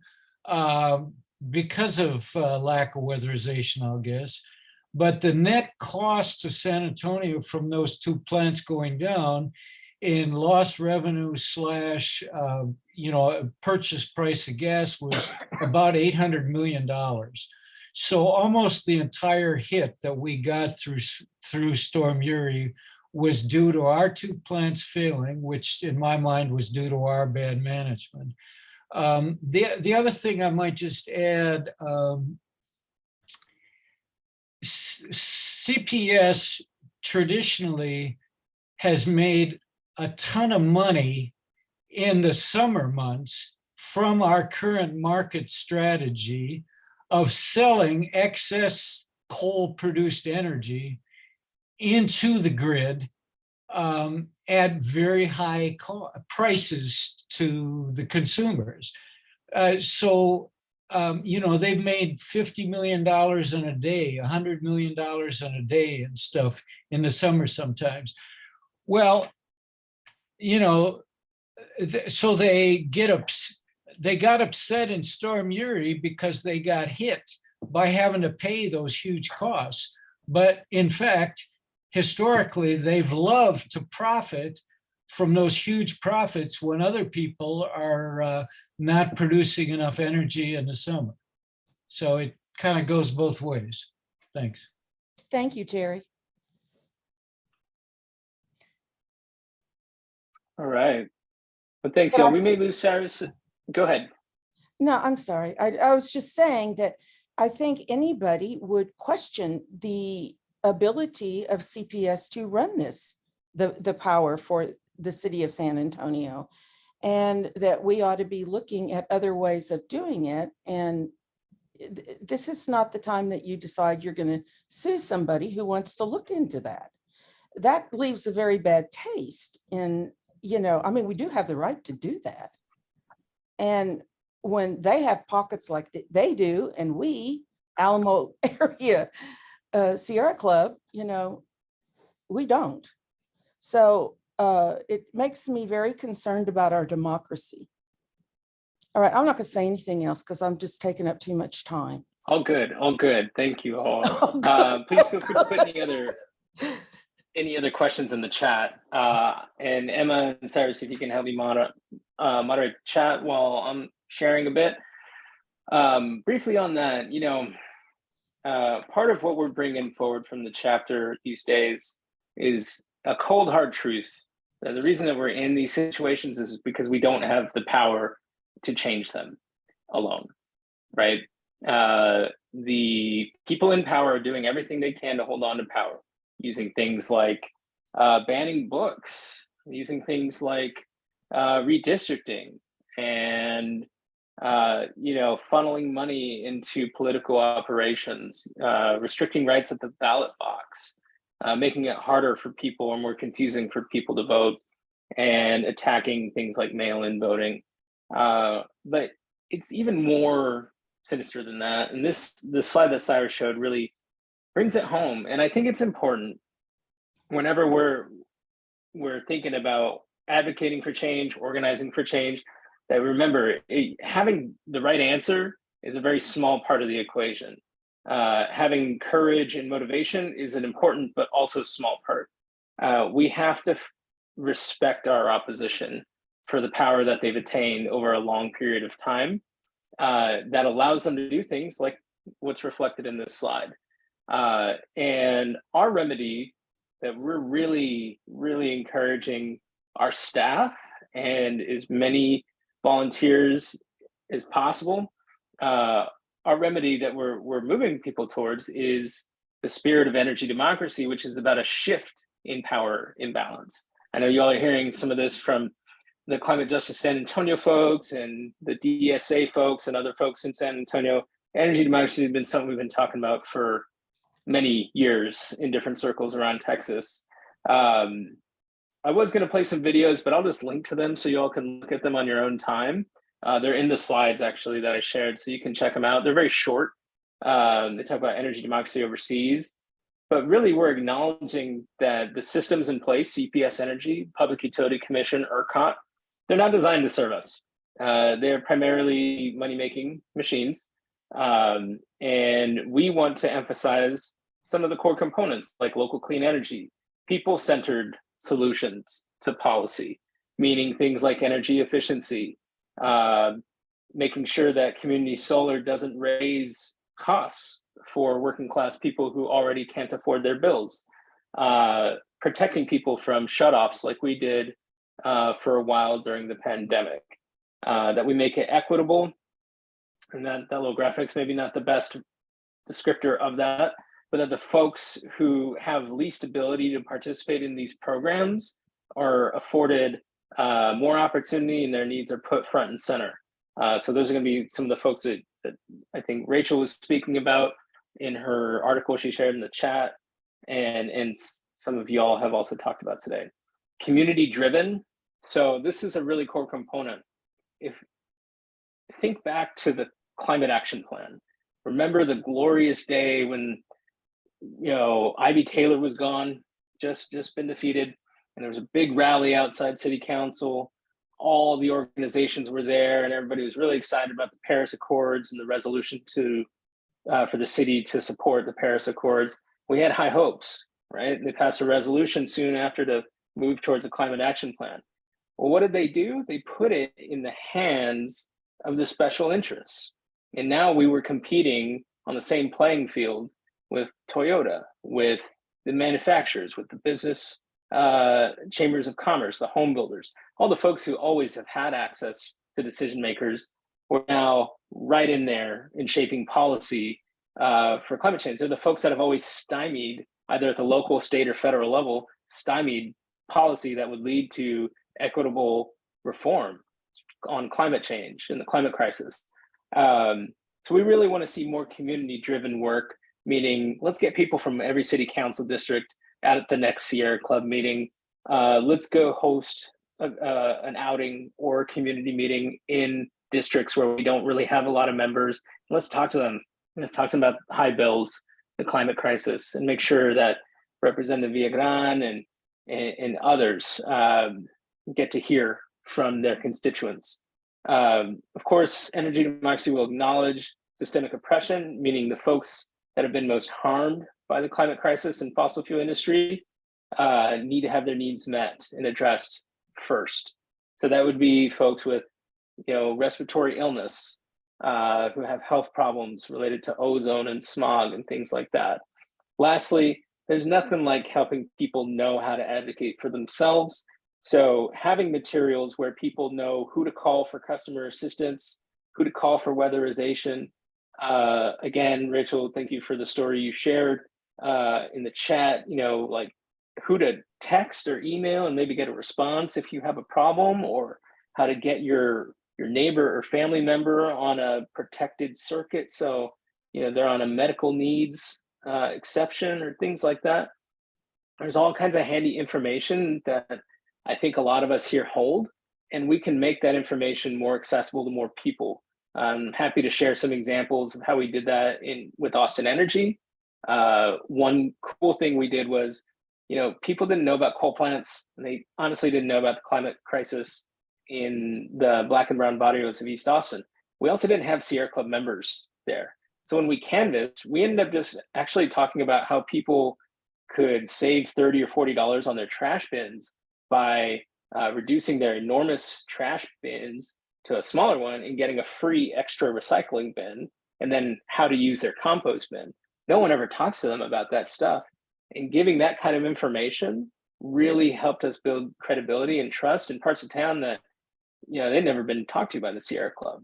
because of lack of weatherization, I'll guess. But the net cost to San Antonio from those two plants going down in lost revenue / purchase price of gas was about $800 million. So almost the entire hit that we got through Storm Uri was due to our two plants failing, which in my mind was due to our bad management. The other thing I might just add, CPS traditionally has made a ton of money in the summer months from our current market strategy of selling excess coal-produced energy into the grid at very high prices to the consumers. They've made $50 million in a day, $100 million in a day and stuff in the summer sometimes. Well, so they got upset in Storm Uri because they got hit by having to pay those huge costs. But in fact, historically, they've loved to profit from those huge profits when other people are not producing enough energy in the summer. So it kind of goes both ways. Thanks. Thank you, Terry. All right. Well, thanks, y'all. We may lose Cyrus. Go ahead. No, I'm sorry. I was just saying that I think anybody would question the ability of CPS to run the power for the city of San Antonio, and that we ought to be looking at other ways of doing it. And this is not the time that you decide you're going to sue somebody who wants to look into that. That leaves a very bad taste in, we do have the right to do that. And when they have pockets like they do, and we, Alamo area Sierra Club, we don't. So it makes me very concerned about our democracy. All right, I'm not going to say anything else because I'm just taking up too much time. All good, all good. Thank you all. Oh, Please feel free to put any other questions in the chat. And Emma and Cyrus, if you can help me moderate the chat while I'm sharing a bit. Briefly on that, part of what we're bringing forward from the chapter these days is a cold, hard truth. The reason that we're in these situations is because we don't have the power to change them alone, right? The people in power are doing everything they can to hold on to power, using things like banning books, using things like redistricting, and funneling money into political operations, restricting rights at the ballot box, making it harder for people or more confusing for people to vote, and attacking things like mail-in voting. But it's even more sinister than that. And the slide that Cyrus showed really brings it home. And I think it's important whenever we're thinking about advocating for change, organizing for change, that remember having the right answer is a very small part of the equation. Having courage and motivation is an important but also small part. We have to respect our opposition for the power that they've attained over a long period of time that allows them to do things like what's reflected in this slide. And our remedy that we're really, really encouraging our staff and as many volunteers as possible. Our remedy that we're moving people towards is the spirit of energy democracy, which is about a shift in power imbalance. I know you all are hearing some of this from the Climate Justice San Antonio folks and the DSA folks and other folks in San Antonio. Energy democracy has been something we've been talking about for many years in different circles around Texas. I was going to play some videos, but I'll just link to them so you all can look at them on your own time. They're in the slides actually that I shared, so you can check them out. They're very short. They talk about energy democracy overseas, but really we're acknowledging that the systems in place, CPS Energy, Public Utility Commission, ERCOT, they're not designed to serve us. They're primarily money-making machines. And we want to emphasize some of the core components like local clean energy, people-centered solutions to policy, meaning things like energy efficiency, making sure that community solar doesn't raise costs for working class people who already can't afford their bills, protecting people from shutoffs like we did for a while during the pandemic, that we make it equitable. And that little graphic's maybe not the best descriptor of that, but that the folks who have least ability to participate in these programs are afforded more opportunity and their needs are put front and center. So those are going to be some of the folks that I think Rachel was speaking about in her article she shared in the chat, and some of y'all have also talked about today. Community driven. So this is a really core component. Think back to the climate action plan. Remember the glorious day when, you know, Ivy Taylor was gone, just been defeated, and there was a big rally outside City Council. All the organizations were there, and everybody was really excited about the Paris Accords and the resolution for the city to support the Paris Accords. We had high hopes, right? They passed a resolution soon after to move towards a climate action plan. Well, what did they do? They put it in the hands of the special interests. And now we were competing on the same playing field with Toyota, with the manufacturers, with the business chambers of commerce, the home builders, all the folks who always have had access to decision makers were now right in there in shaping policy for climate change. They're the folks that have always stymied, either at the local, state, or federal level, stymied policy that would lead to equitable reform on climate change and the climate crisis. So we really want to see more community-driven work, meaning let's get people from every city council district at the next Sierra Club meeting. Let's go host an outing or a community meeting in districts where we don't really have a lot of members. Let's talk to them. Let's talk to them about high bills, the climate crisis, and make sure that Representative Villagran and others get to hear from their constituents. Of course, Energy Democracy will acknowledge systemic oppression, meaning the folks that have been most harmed by the climate crisis and fossil fuel industry need to have their needs met and addressed first. So that would be folks with, you know, respiratory illness, who have health problems related to ozone and smog and things like that. Lastly, there's nothing like helping people know how to advocate for themselves. So having materials where people know who to call for customer assistance, who to call for weatherization. Again, Rachel, thank you for the story you shared in the chat, you know, like who to text or email and maybe get a response if you have a problem, or how to get your neighbor or family member on a protected circuit. So, you know, they're on a medical needs exception or things like that. There's all kinds of handy information that I think a lot of us here hold, and we can make that information more accessible to more people. I'm happy to share some examples of how we did that with Austin Energy. One cool thing we did was, you know, people didn't know about coal plants, and they honestly didn't know about the climate crisis in the Black and brown barrios of East Austin. We also didn't have Sierra Club members there. So when we canvassed, we ended up just actually talking about how people could save $30 or $40 on their trash bins by reducing their enormous trash bins to a smaller one and getting a free extra recycling bin, and then how to use their compost bin. No one ever talks to them about that stuff. And giving that kind of information really helped us build credibility and trust in parts of town that, you know, they'd never been talked to by the Sierra Club.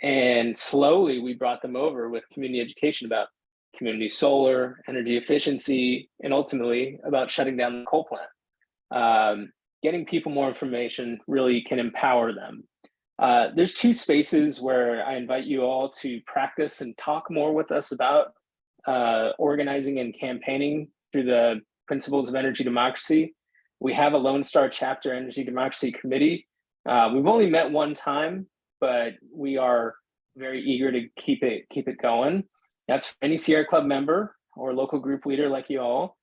And slowly we brought them over with community education about community solar, energy efficiency, and ultimately about shutting down the coal plant. Getting people more information really can empower them. There's two spaces where I invite you all to practice and talk more with us about organizing and campaigning through the principles of energy democracy. We have a Lone Star chapter energy democracy committee. We've only met one time, but we are very eager to keep it going. That's for any Sierra Club member or local group leader like you all.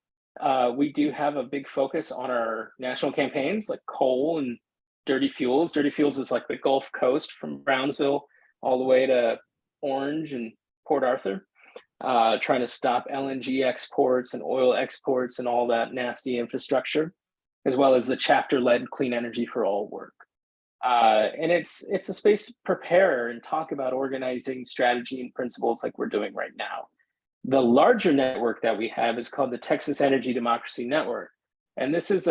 We do have a big focus on our national campaigns like coal and dirty fuels. Dirty fuels is like the Gulf Coast from Brownsville all the way to Orange and Port Arthur, trying to stop LNG exports and oil exports and all that nasty infrastructure, as well as the chapter-led Clean Energy for All work. And it's a space to prepare and talk about organizing strategy and principles like we're doing right now. The larger network that we have is called the Texas Energy Democracy Network. And this is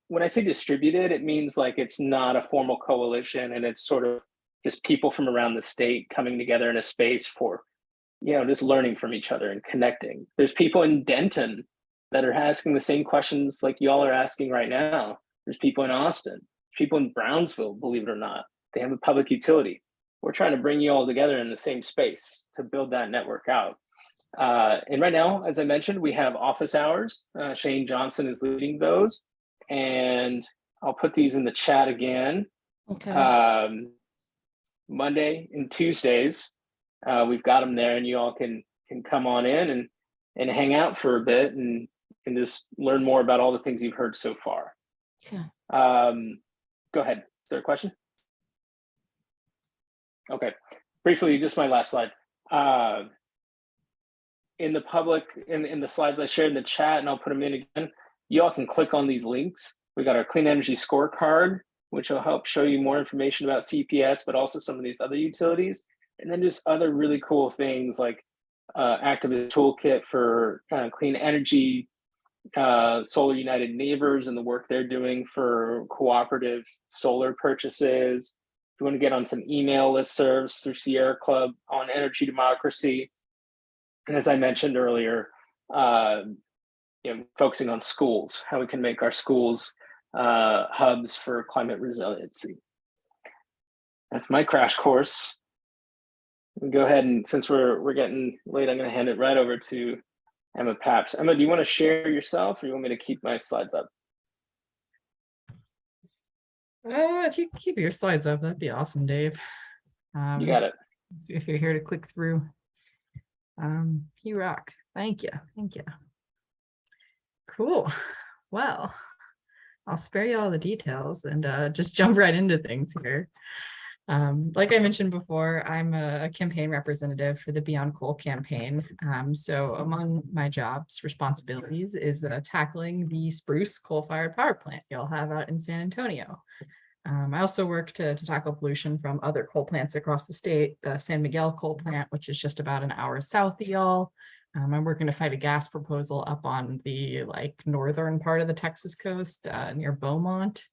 when I say distributed, it means like it's not a formal coalition, and it's sort of just people from around the state coming together in a space for just learning from each other and connecting. There's people in Denton that are asking the same questions like y'all are asking right now. There's people in Austin, people in Brownsville, believe it or not. They have a public utility. We're trying to bring you all together in the same space to build that network out. And right now, as I mentioned, we have office hours. Shane Johnson is leading those. And I'll put these in the chat again. Okay. Monday and Tuesdays, we've got them there, and you all can come on in and hang out for a bit and just learn more about all the things you've heard so far. Okay. Go ahead. Is there a question? Okay. Briefly, just my last slide. In the public, in the slides I shared in the chat, and I'll put them in again, you all can click on these links. We got our clean energy scorecard, which will help show you more information about CPS, but also some of these other utilities. And then just other really cool things like activist toolkit for clean energy, Solar United Neighbors and the work they're doing for cooperative solar purchases. If you want to get on some email listservs through Sierra Club on energy democracy. And as I mentioned earlier, focusing on schools, how we can make our schools hubs for climate resiliency. That's my crash course. Go ahead, and since we're getting late, I'm going to hand it right over to Emma Pabst. Emma, do you want to share yourself, or you want me to keep my slides up? If you keep your slides up, that'd be awesome, Dave. You got it. If you're here to click through. You rock. Thank you. Thank you. Cool. Well, I'll spare you all the details and just jump right into things here. Like I mentioned before, I'm a campaign representative for the Beyond Coal campaign. So among my job's responsibilities is tackling the Spruce coal-fired power plant you'll have out in San Antonio. I also work to tackle pollution from other coal plants across the state, the San Miguel coal plant, which is just about an hour south of y'all. I'm working to fight a gas proposal up on the northern part of the Texas coast near Beaumont.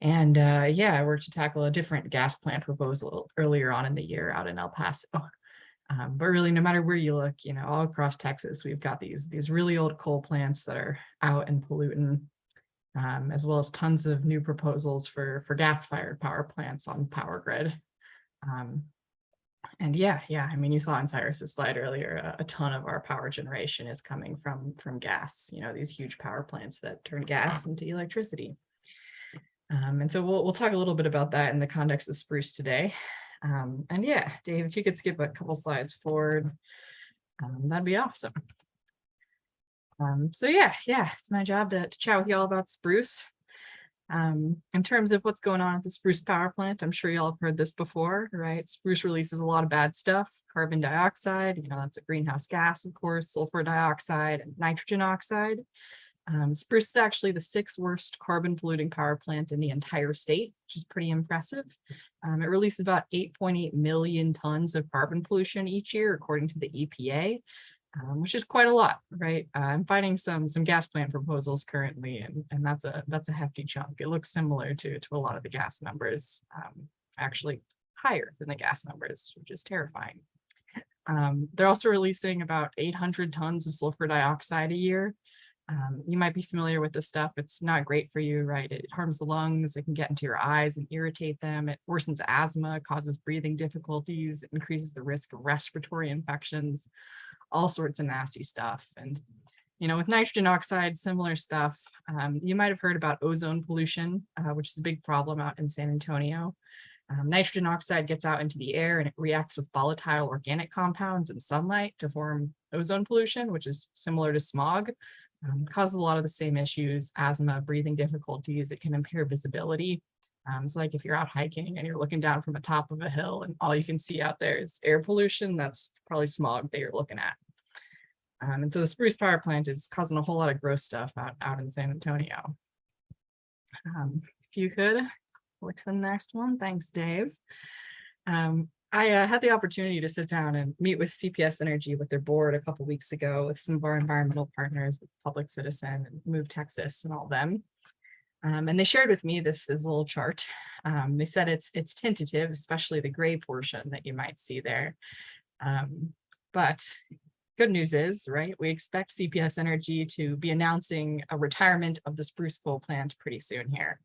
And I worked to tackle a different gas plant proposal earlier on in the year out in El Paso. But really, no matter where you look, all across Texas, we've got these really old coal plants that are out and polluting, as well as tons of new proposals for gas-fired power plants on power grid. And I mean, you saw in Cyrus's slide earlier, a ton of our power generation is coming from gas, these huge power plants that turn gas into electricity. And so we'll talk a little bit about that in the context of Spruce today. Dave, if you could skip a couple slides forward, that'd be awesome. It's my job to chat with y'all about Spruce. In terms of what's going on at the Spruce power plant, I'm sure y'all have heard this before, right? Spruce releases a lot of bad stuff, carbon dioxide, that's a greenhouse gas, of course, sulfur dioxide, and nitrogen oxide. Spruce is actually the 6th worst carbon polluting power plant in the entire state, which is pretty impressive. It releases about 8.8 million tons of carbon pollution each year, according to the EPA. Which is quite a lot, right? I'm fighting some gas plant proposals currently, and that's a hefty chunk. It looks similar to a lot of the gas numbers, actually higher than the gas numbers, which is terrifying. They're also releasing about 800 tons of sulfur dioxide a year. You might be familiar with this stuff. It's not great for you, right? It harms the lungs. It can get into your eyes and irritate them. It worsens asthma, causes breathing difficulties, increases the risk of respiratory infections, all sorts of nasty stuff. And, with nitrogen oxide, similar stuff. You might have heard about ozone pollution, which is a big problem out in San Antonio. Nitrogen oxide gets out into the air and it reacts with volatile organic compounds and sunlight to form ozone pollution, which is similar to smog. Causes a lot of the same issues, asthma, breathing difficulties. It can impair visibility. It's like if you're out hiking and you're looking down from the top of a hill and all you can see out there is air pollution, that's probably smog that you're looking at. And so the Spruce power plant is causing a whole lot of gross stuff out in San Antonio. If you could look to the next one. Thanks, Dave. I had the opportunity to sit down and meet with CPS Energy with their board a couple weeks ago with some of our environmental partners, with Public Citizen and Move Texas and all them. And they shared with me this little chart. They said it's tentative, especially the gray portion that you might see there. But good news is, right, we expect CPS Energy to be announcing a retirement of the Spruce coal plant pretty soon here.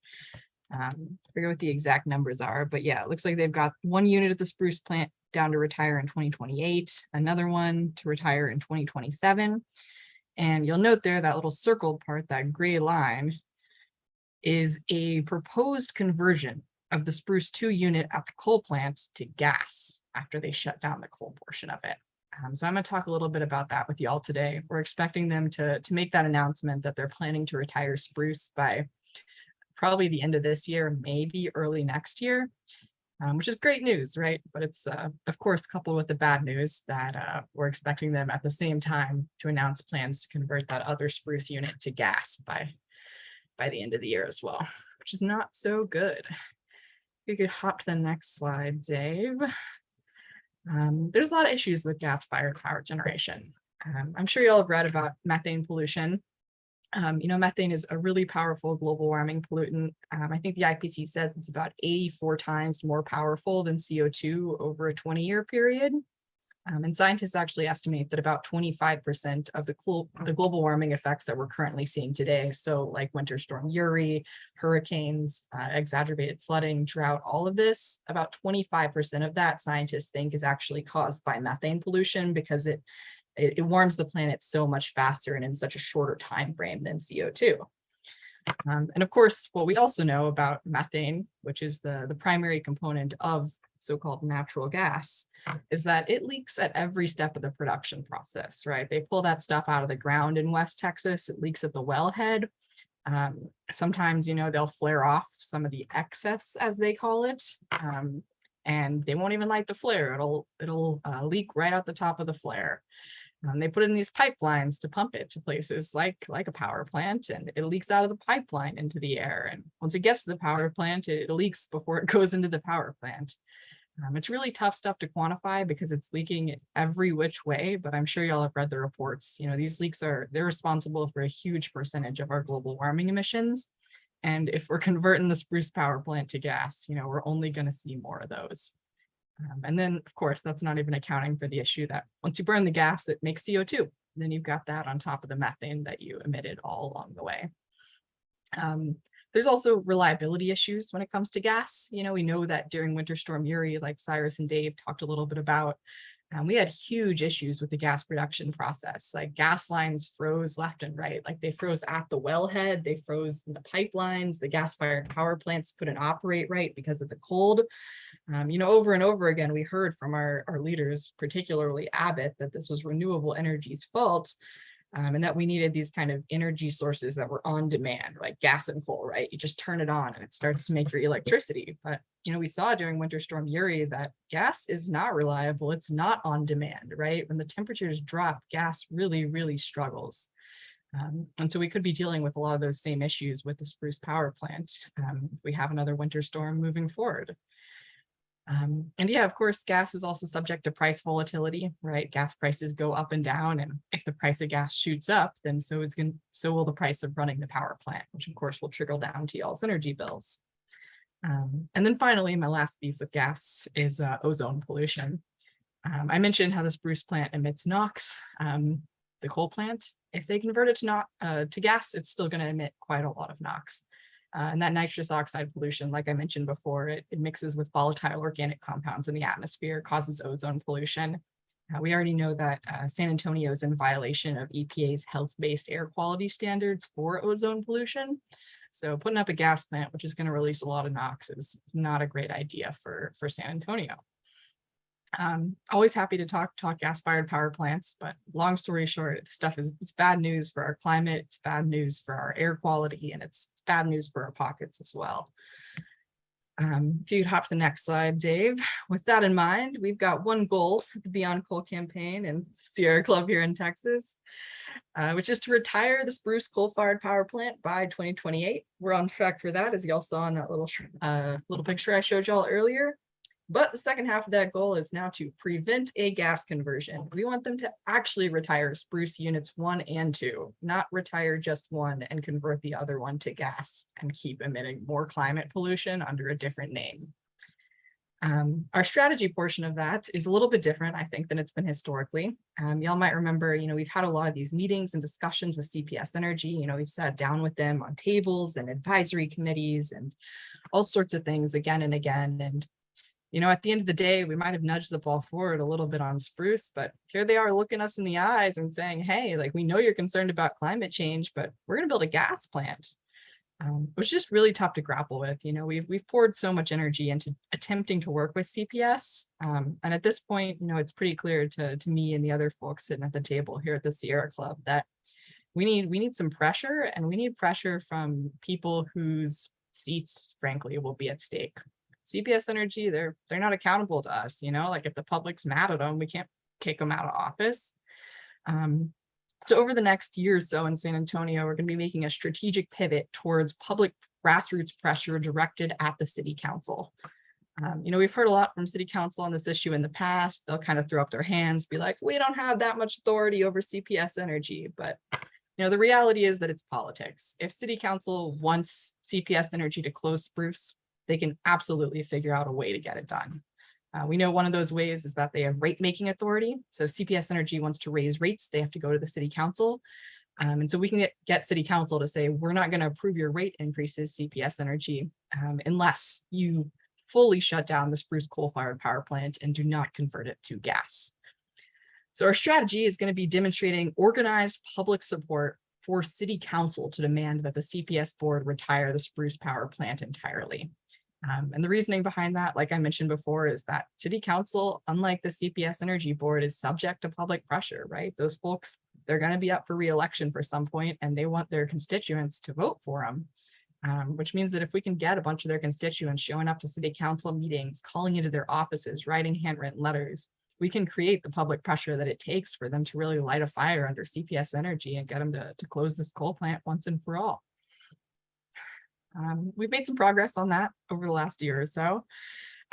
I forget what the exact numbers are, but yeah, it looks like they've got one unit at the Spruce plant down to retire in 2028, another one to retire in 2027. And you'll note there that little circled part, that gray line, is a proposed conversion of the Spruce 2 unit at the coal plant to gas after they shut down the coal portion of it. So I'm going to talk a little bit about that with y'all today. We're expecting them to make that announcement that they're planning to retire Spruce by probably the end of this year, maybe early next year, which is great news, right? But it's, of course, coupled with the bad news that we're expecting them at the same time to announce plans to convert that other Spruce unit to gas by the end of the year as well, which is not so good. You could hop to the next slide, Dave. There's a lot of issues with gas-fired power generation. I'm sure you all have read about methane pollution. Methane is a really powerful global warming pollutant. I think the IPCC says it's about 84 times more powerful than CO2 over a 20-year period. And scientists actually estimate that about 25% of the global warming effects that we're currently seeing today, so like Winter Storm Uri, hurricanes, exacerbated flooding, drought, all of this, about 25% of that scientists think is actually caused by methane pollution because it warms the planet so much faster and in such a shorter time frame than CO2. And of course, what we also know about methane, which is the primary component of so-called natural gas, is that it leaks at every step of the production process, right? They pull that stuff out of the ground in West Texas, it leaks at the wellhead. Sometimes, they'll flare off some of the excess, as they call it, and they won't even light the flare. It'll leak right out the top of the flare. They put it in these pipelines to pump it to places like a power plant, and it leaks out of the pipeline into the air. And once it gets to the power plant, it leaks before it goes into the power plant. It's really tough stuff to quantify because it's leaking every which way, but I'm sure y'all have read the reports. These leaks they're responsible for a huge percentage of our global warming emissions. And if we're converting the Spruce power plant to gas, we're only going to see more of those. And then, of course, that's not even accounting for the issue that once you burn the gas, it makes CO2. Then you've got that on top of the methane that you emitted all along the way. There's also reliability issues when it comes to gas. We know that during Winter Storm Uri, like Cyrus and Dave talked a little bit about, we had huge issues with the gas production process. Like gas lines froze left and right. Like they froze at the wellhead, they froze in the pipelines, the gas-fired power plants couldn't operate right because of the cold. Over and over again, we heard from our leaders, particularly Abbott, that this was renewable energy's fault. And that we needed these kind of energy sources that were on demand, like gas and coal, right? You just turn it on and it starts to make your electricity. But, we saw during Winter Storm Uri that gas is not reliable. It's not on demand, right? When the temperatures drop, gas really, really struggles. And so we could be dealing with a lot of those same issues with the Spruce power plant. We have another winter storm moving forward. And yeah, of course, gas is also subject to price volatility, right? Gas prices go up and down, and if the price of gas shoots up, then so will the price of running the power plant, which of course will trickle down to y'all's energy bills. And then finally, my last beef with gas is ozone pollution. I mentioned how the Spruce plant emits NOx. The coal plant, if they convert it to gas, it's still going to emit quite a lot of NOx. And that nitrous oxide pollution, like I mentioned before, it mixes with volatile organic compounds in the atmosphere, causes ozone pollution. We already know that San Antonio is in violation of EPA's health-based air quality standards for ozone pollution. So putting up a gas plant, which is going to release a lot of NOx, is not a great idea for San Antonio. Always happy to talk gas-fired power plants, but long story short, it's bad news for our climate, it's bad news for our air quality, and it's bad news for our pockets as well. If you could hop to the next slide, Dave. With that in mind, we've got one goal for the Beyond Coal campaign and Sierra Club here in Texas, which is to retire the Spruce coal-fired power plant by 2028. We're on track for that, as y'all saw in that little picture I showed y'all earlier. But the second half of that goal is now to prevent a gas conversion. We want them to actually retire Spruce units 1 and 2, not retire just one and convert the other one to gas and keep emitting more climate pollution under a different name. Our strategy portion of that is a little bit different, I think, than it's been historically. Y'all might remember, we've had a lot of these meetings and discussions with CPS Energy. We've sat down with them on tables and advisory committees and all sorts of things again and again. And, at the end of the day, we might have nudged the ball forward a little bit on spruce, but here they are looking us in the eyes and saying, hey, like, we know you're concerned about climate change, but we're going to build a gas plant. Which is just really tough to grapple with. We've poured so much energy into attempting to work with CPS. And at this point, it's pretty clear to me and the other folks sitting at the table here at the Sierra Club that we need some pressure, and we need pressure from people whose seats, frankly, will be at stake. CPS Energy, they're not accountable to us, like if the public's mad at them, we can't kick them out of office. So over the next year or so in San Antonio, we're going to be making a strategic pivot towards public grassroots pressure directed at the city council. We've heard a lot from city council on this issue in the past. They'll kind of throw up their hands, be like, we don't have that much authority over CPS Energy. But, the reality is that it's politics. If city council wants CPS Energy to close spruce, they can absolutely figure out a way to get it done. We know one of those ways is that they have rate making authority. So CPS Energy wants to raise rates, they have to go to the city council. And so we can get city council to say, we're not going to approve your rate increases, CPS Energy, unless you fully shut down the Spruce coal-fired power plant and do not convert it to gas. So our strategy is going to be demonstrating organized public support for city council to demand that the CPS board retire the Spruce power plant entirely. And the reasoning behind that, like I mentioned before, is that city council, unlike the CPS Energy board, is subject to public pressure, right? Those folks, they're going to be up for re-election for some point, and they want their constituents to vote for them, which means that if we can get a bunch of their constituents showing up to city council meetings, calling into their offices, writing handwritten letters, we can create the public pressure that it takes for them to really light a fire under CPS Energy and get them to close this coal plant once and for all. We've made some progress on that over the last year or so.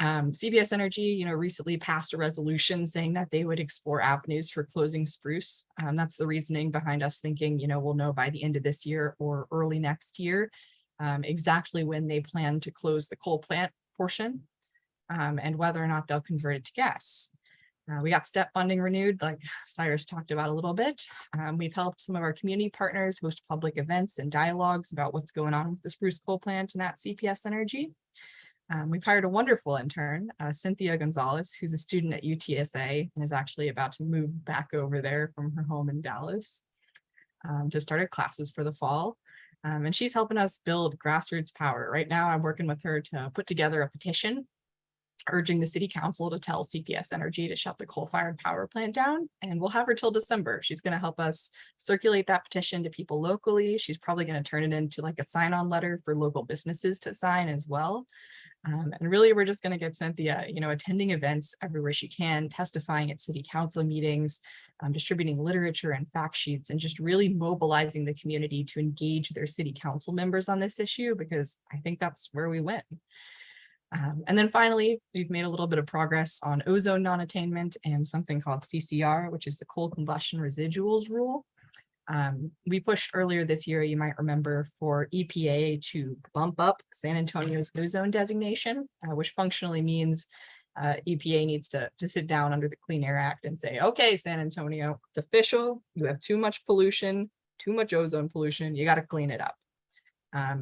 CPS Energy, recently passed a resolution saying that they would explore avenues for closing spruce. That's the reasoning behind us thinking, we'll know by the end of this year or early next year exactly when they plan to close the coal plant portion and whether or not they'll convert it to gas. We got step funding renewed, like Cyrus talked about a little bit. We've helped some of our community partners host public events and dialogues about what's going on with the Spruce coal plant and at CPS Energy. We've hired a wonderful intern, Cynthia Gonzalez, who's a student at UTSA and is actually about to move back over there from her home in Dallas to start her classes for the fall. And she's helping us build grassroots power. Right now, I'm working with her to put together a petition urging the city council to tell CPS Energy to shut the coal-fired power plant down, and we'll have her till December. She's going to help us circulate that petition to people locally. She's probably going to turn it into like a sign-on letter for local businesses to sign as well. And really, we're just going to get Cynthia, attending events everywhere she can, testifying at city council meetings, distributing literature and fact sheets, and just really mobilizing the community to engage their city council members on this issue, because I think that's where we win. And then finally, we've made a little bit of progress on ozone non-attainment and something called CCR, which is the coal combustion residuals rule. We pushed earlier this year, you might remember, for EPA to bump up San Antonio's ozone designation, which functionally means EPA needs to sit down under the Clean Air Act and say, okay, San Antonio, it's official. You have too much pollution, too much ozone pollution. You got to clean it up.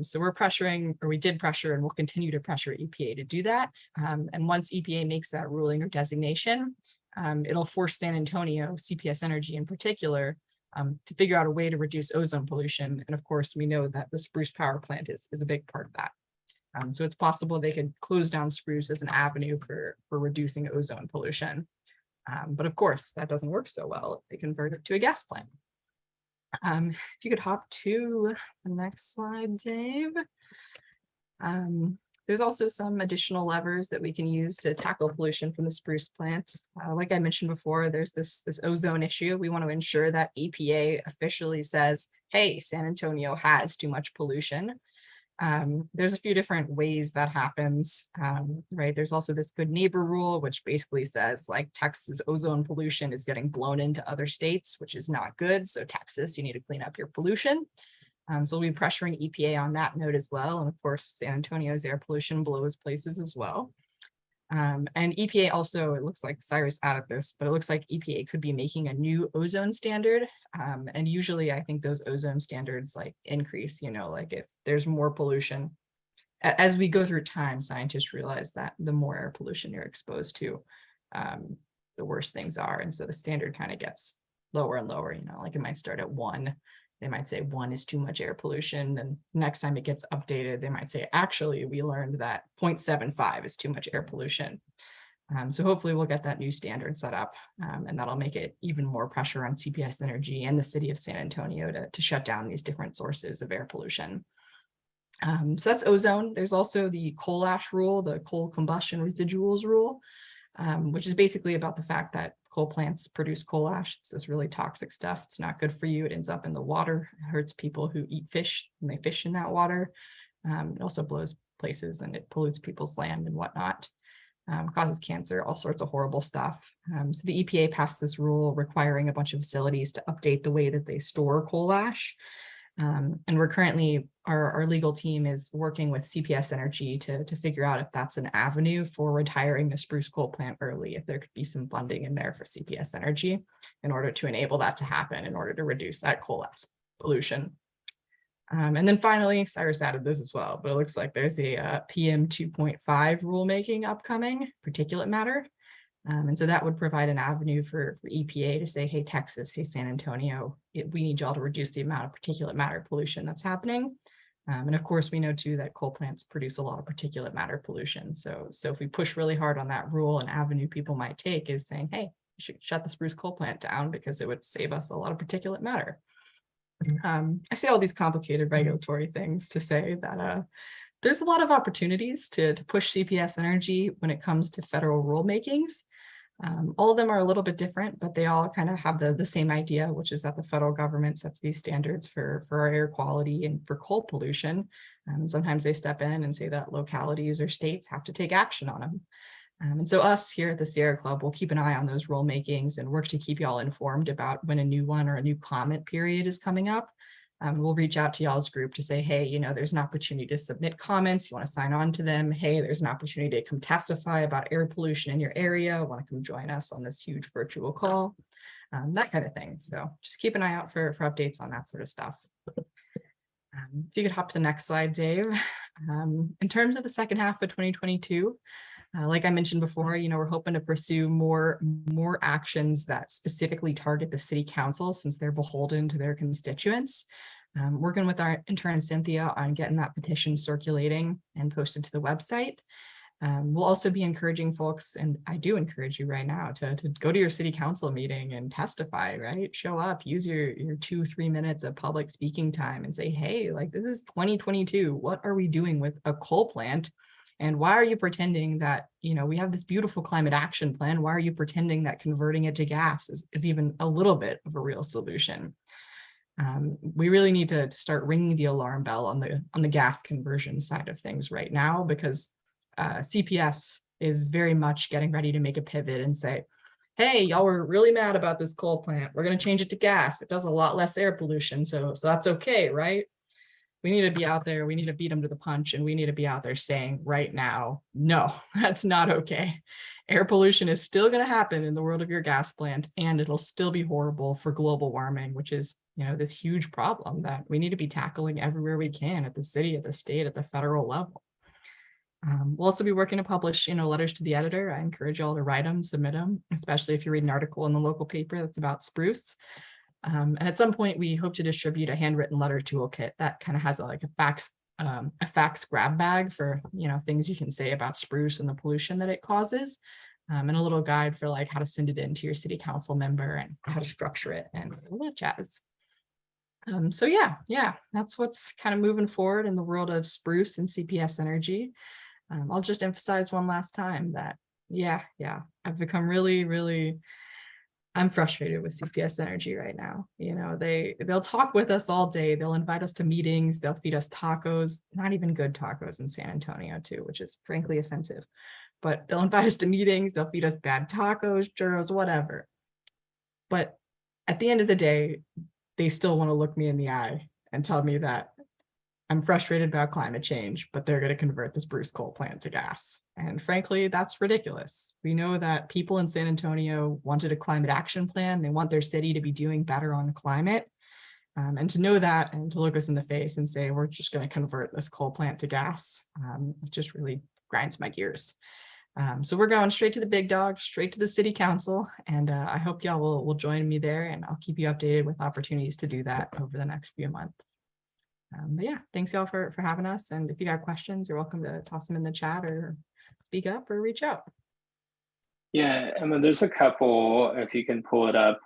So we're pressuring, or we did pressure, and we'll continue to pressure EPA to do that. And once EPA makes that ruling or designation, it'll force San Antonio, CPS Energy in particular, to figure out a way to reduce ozone pollution. And of course, we know that the Spruce power plant is a big part of that. So it's possible they could close down Spruce as an avenue for reducing ozone pollution. But of course, that doesn't work so well if they convert it to a gas plant. If you could hop to the next slide, Dave. There's also some additional levers that we can use to tackle pollution from the Spruce plant. Like I mentioned before, there's this ozone issue. We want to ensure that EPA officially says, hey, San Antonio has too much pollution. There's a few different ways that happens, right? There's also this good neighbor rule, which basically says like Texas ozone pollution is getting blown into other states, which is not good. So Texas, you need to clean up your pollution. So we'll be pressuring EPA on that note as well. And of course, San Antonio's air pollution blows places as well. And EPA also, it looks like Cyrus added this, but it looks like EPA could be making a new ozone standard. And usually I think those ozone standards like increase, like if there's more pollution. As we go through time, scientists realize that the more air pollution you're exposed to, the worse things are. And so the standard kind of gets lower and lower, like it might start at 1. They might say 1 is too much air pollution. Then next time it gets updated, they might say, actually, we learned that 0.75 is too much air pollution. So hopefully we'll get that new standard set up, and that'll make it even more pressure on CPS Energy and the city of San Antonio to shut down these different sources of air pollution. So that's ozone. There's also the coal ash rule, the coal combustion residuals rule, which is basically about the fact that coal plants produce coal ash. It's this really toxic stuff. It's not good for you. It ends up in the water. It hurts people who eat fish and they fish in that water. It also blows places and it pollutes people's land and whatnot. Causes cancer, all sorts of horrible stuff. So the EPA passed this rule requiring a bunch of facilities to update the way that they store coal ash. And we're currently, our legal team is working with CPS Energy to figure out if that's an avenue for retiring the spruce coal plant early, if there could be some funding in there for CPS Energy in order to enable that to happen, in order to reduce that coal ash pollution. And then finally, Cyrus added this as well, but it looks like there's a PM 2.5 rulemaking upcoming, particulate matter. And so that would provide an avenue for EPA to say, hey, Texas, hey, San Antonio, we need y'all to reduce the amount of particulate matter pollution that's happening. And of course, we know too that coal plants produce a lot of particulate matter pollution. So if we push really hard on that rule, an avenue people might take is saying, hey, you should shut the spruce coal plant down because it would save us a lot of particulate matter. I say all these complicated regulatory things to say that there's a lot of opportunities to push CPS Energy when it comes to federal rulemakings. All of them are a little bit different, but they all kind of have the same idea, which is that the federal government sets these standards for our air quality and for coal pollution. Sometimes they step in and say that localities or states have to take action on them. And so us here at the Sierra Club will keep an eye on those rulemakings and work to keep y'all informed about when a new one or a new comment period is coming up. We'll reach out to y'all's group to say, hey, there's an opportunity to submit comments. You want to sign on to them. Hey, there's an opportunity to come testify about air pollution in your area. Want to come join us on this huge virtual call, that kind of thing. So just keep an eye out for updates on that sort of stuff. If you could hop to the next slide, Dave. In terms of the second half of 2022, like I mentioned before, we're hoping to pursue more actions that specifically target the city council since they're beholden to their constituents. Working with our intern Cynthia on getting that petition circulating and posted to the website. We'll also be encouraging folks, and I do encourage you right now to go to your city council meeting and testify, right? Show up, use your 2-3 minutes of public speaking time and say, hey, like this is 2022. What are we doing with a coal plant? And why are you pretending that, we have this beautiful climate action plan? Why are you pretending that converting it to gas is even a little bit of a real solution? We really need to start ringing the alarm bell on the gas conversion side of things right now, because CPS is very much getting ready to make a pivot and say, hey, y'all were really mad about this coal plant. We're going to change it to gas. It does a lot less air pollution. So that's okay, right? We need to be out there. We need to beat them to the punch. And we need to be out there saying right now, no, that's not okay. Air pollution is still going to happen in the world of your gas plant, and it'll still be horrible for global warming, which is, this huge problem that we need to be tackling everywhere we can at the city, at the state, at the federal level. We'll also be working to publish, letters to the editor. I encourage you all to write them, submit them, especially if you read an article in the local paper that's about spruce. And at some point, we hope to distribute a handwritten letter toolkit that kind of has a fax grab bag for, things you can say about spruce and the pollution that it causes, and a little guide for how to send it in to your city council member and how to structure it and all that jazz. So yeah, that's what's kind of moving forward in the world of spruce and CPS Energy. I'll just emphasize one last time that, I've become really, I'm frustrated with CPS Energy right now. They'll talk with us all day. They'll invite us to meetings. They'll feed us tacos, not even good tacos in San Antonio too, which is frankly offensive, but they'll invite us to meetings. They'll feed us bad tacos, churros, whatever. But at the end of the day, they still want to look me in the eye and tell me that I'm frustrated about climate change, but they're going to convert this spruce coal plant to gas. And frankly, that's ridiculous. We know that people in San Antonio wanted a climate action plan. They want their city to be doing better on climate. And to know that and to look us in the face and say, we're just going to convert this coal plant to gas, it just really grinds my gears. So we're going straight to the big dog, straight to the city council. And I hope y'all will join me there, and I'll keep you updated with opportunities to do that over the next few months. But yeah, thanks y'all for having us. And if you got questions, you're welcome to toss them in the chat or speak up or reach out. Yeah, Emma, there's a couple, if you can pull it up.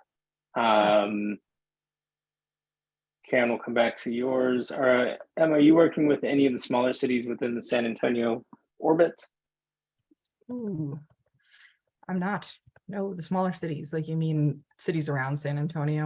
Karen, we'll come back to yours. Emma, are you working with any of the smaller cities within the San Antonio orbit? Ooh, I'm not. No, the smaller cities, like you mean cities around San Antonio?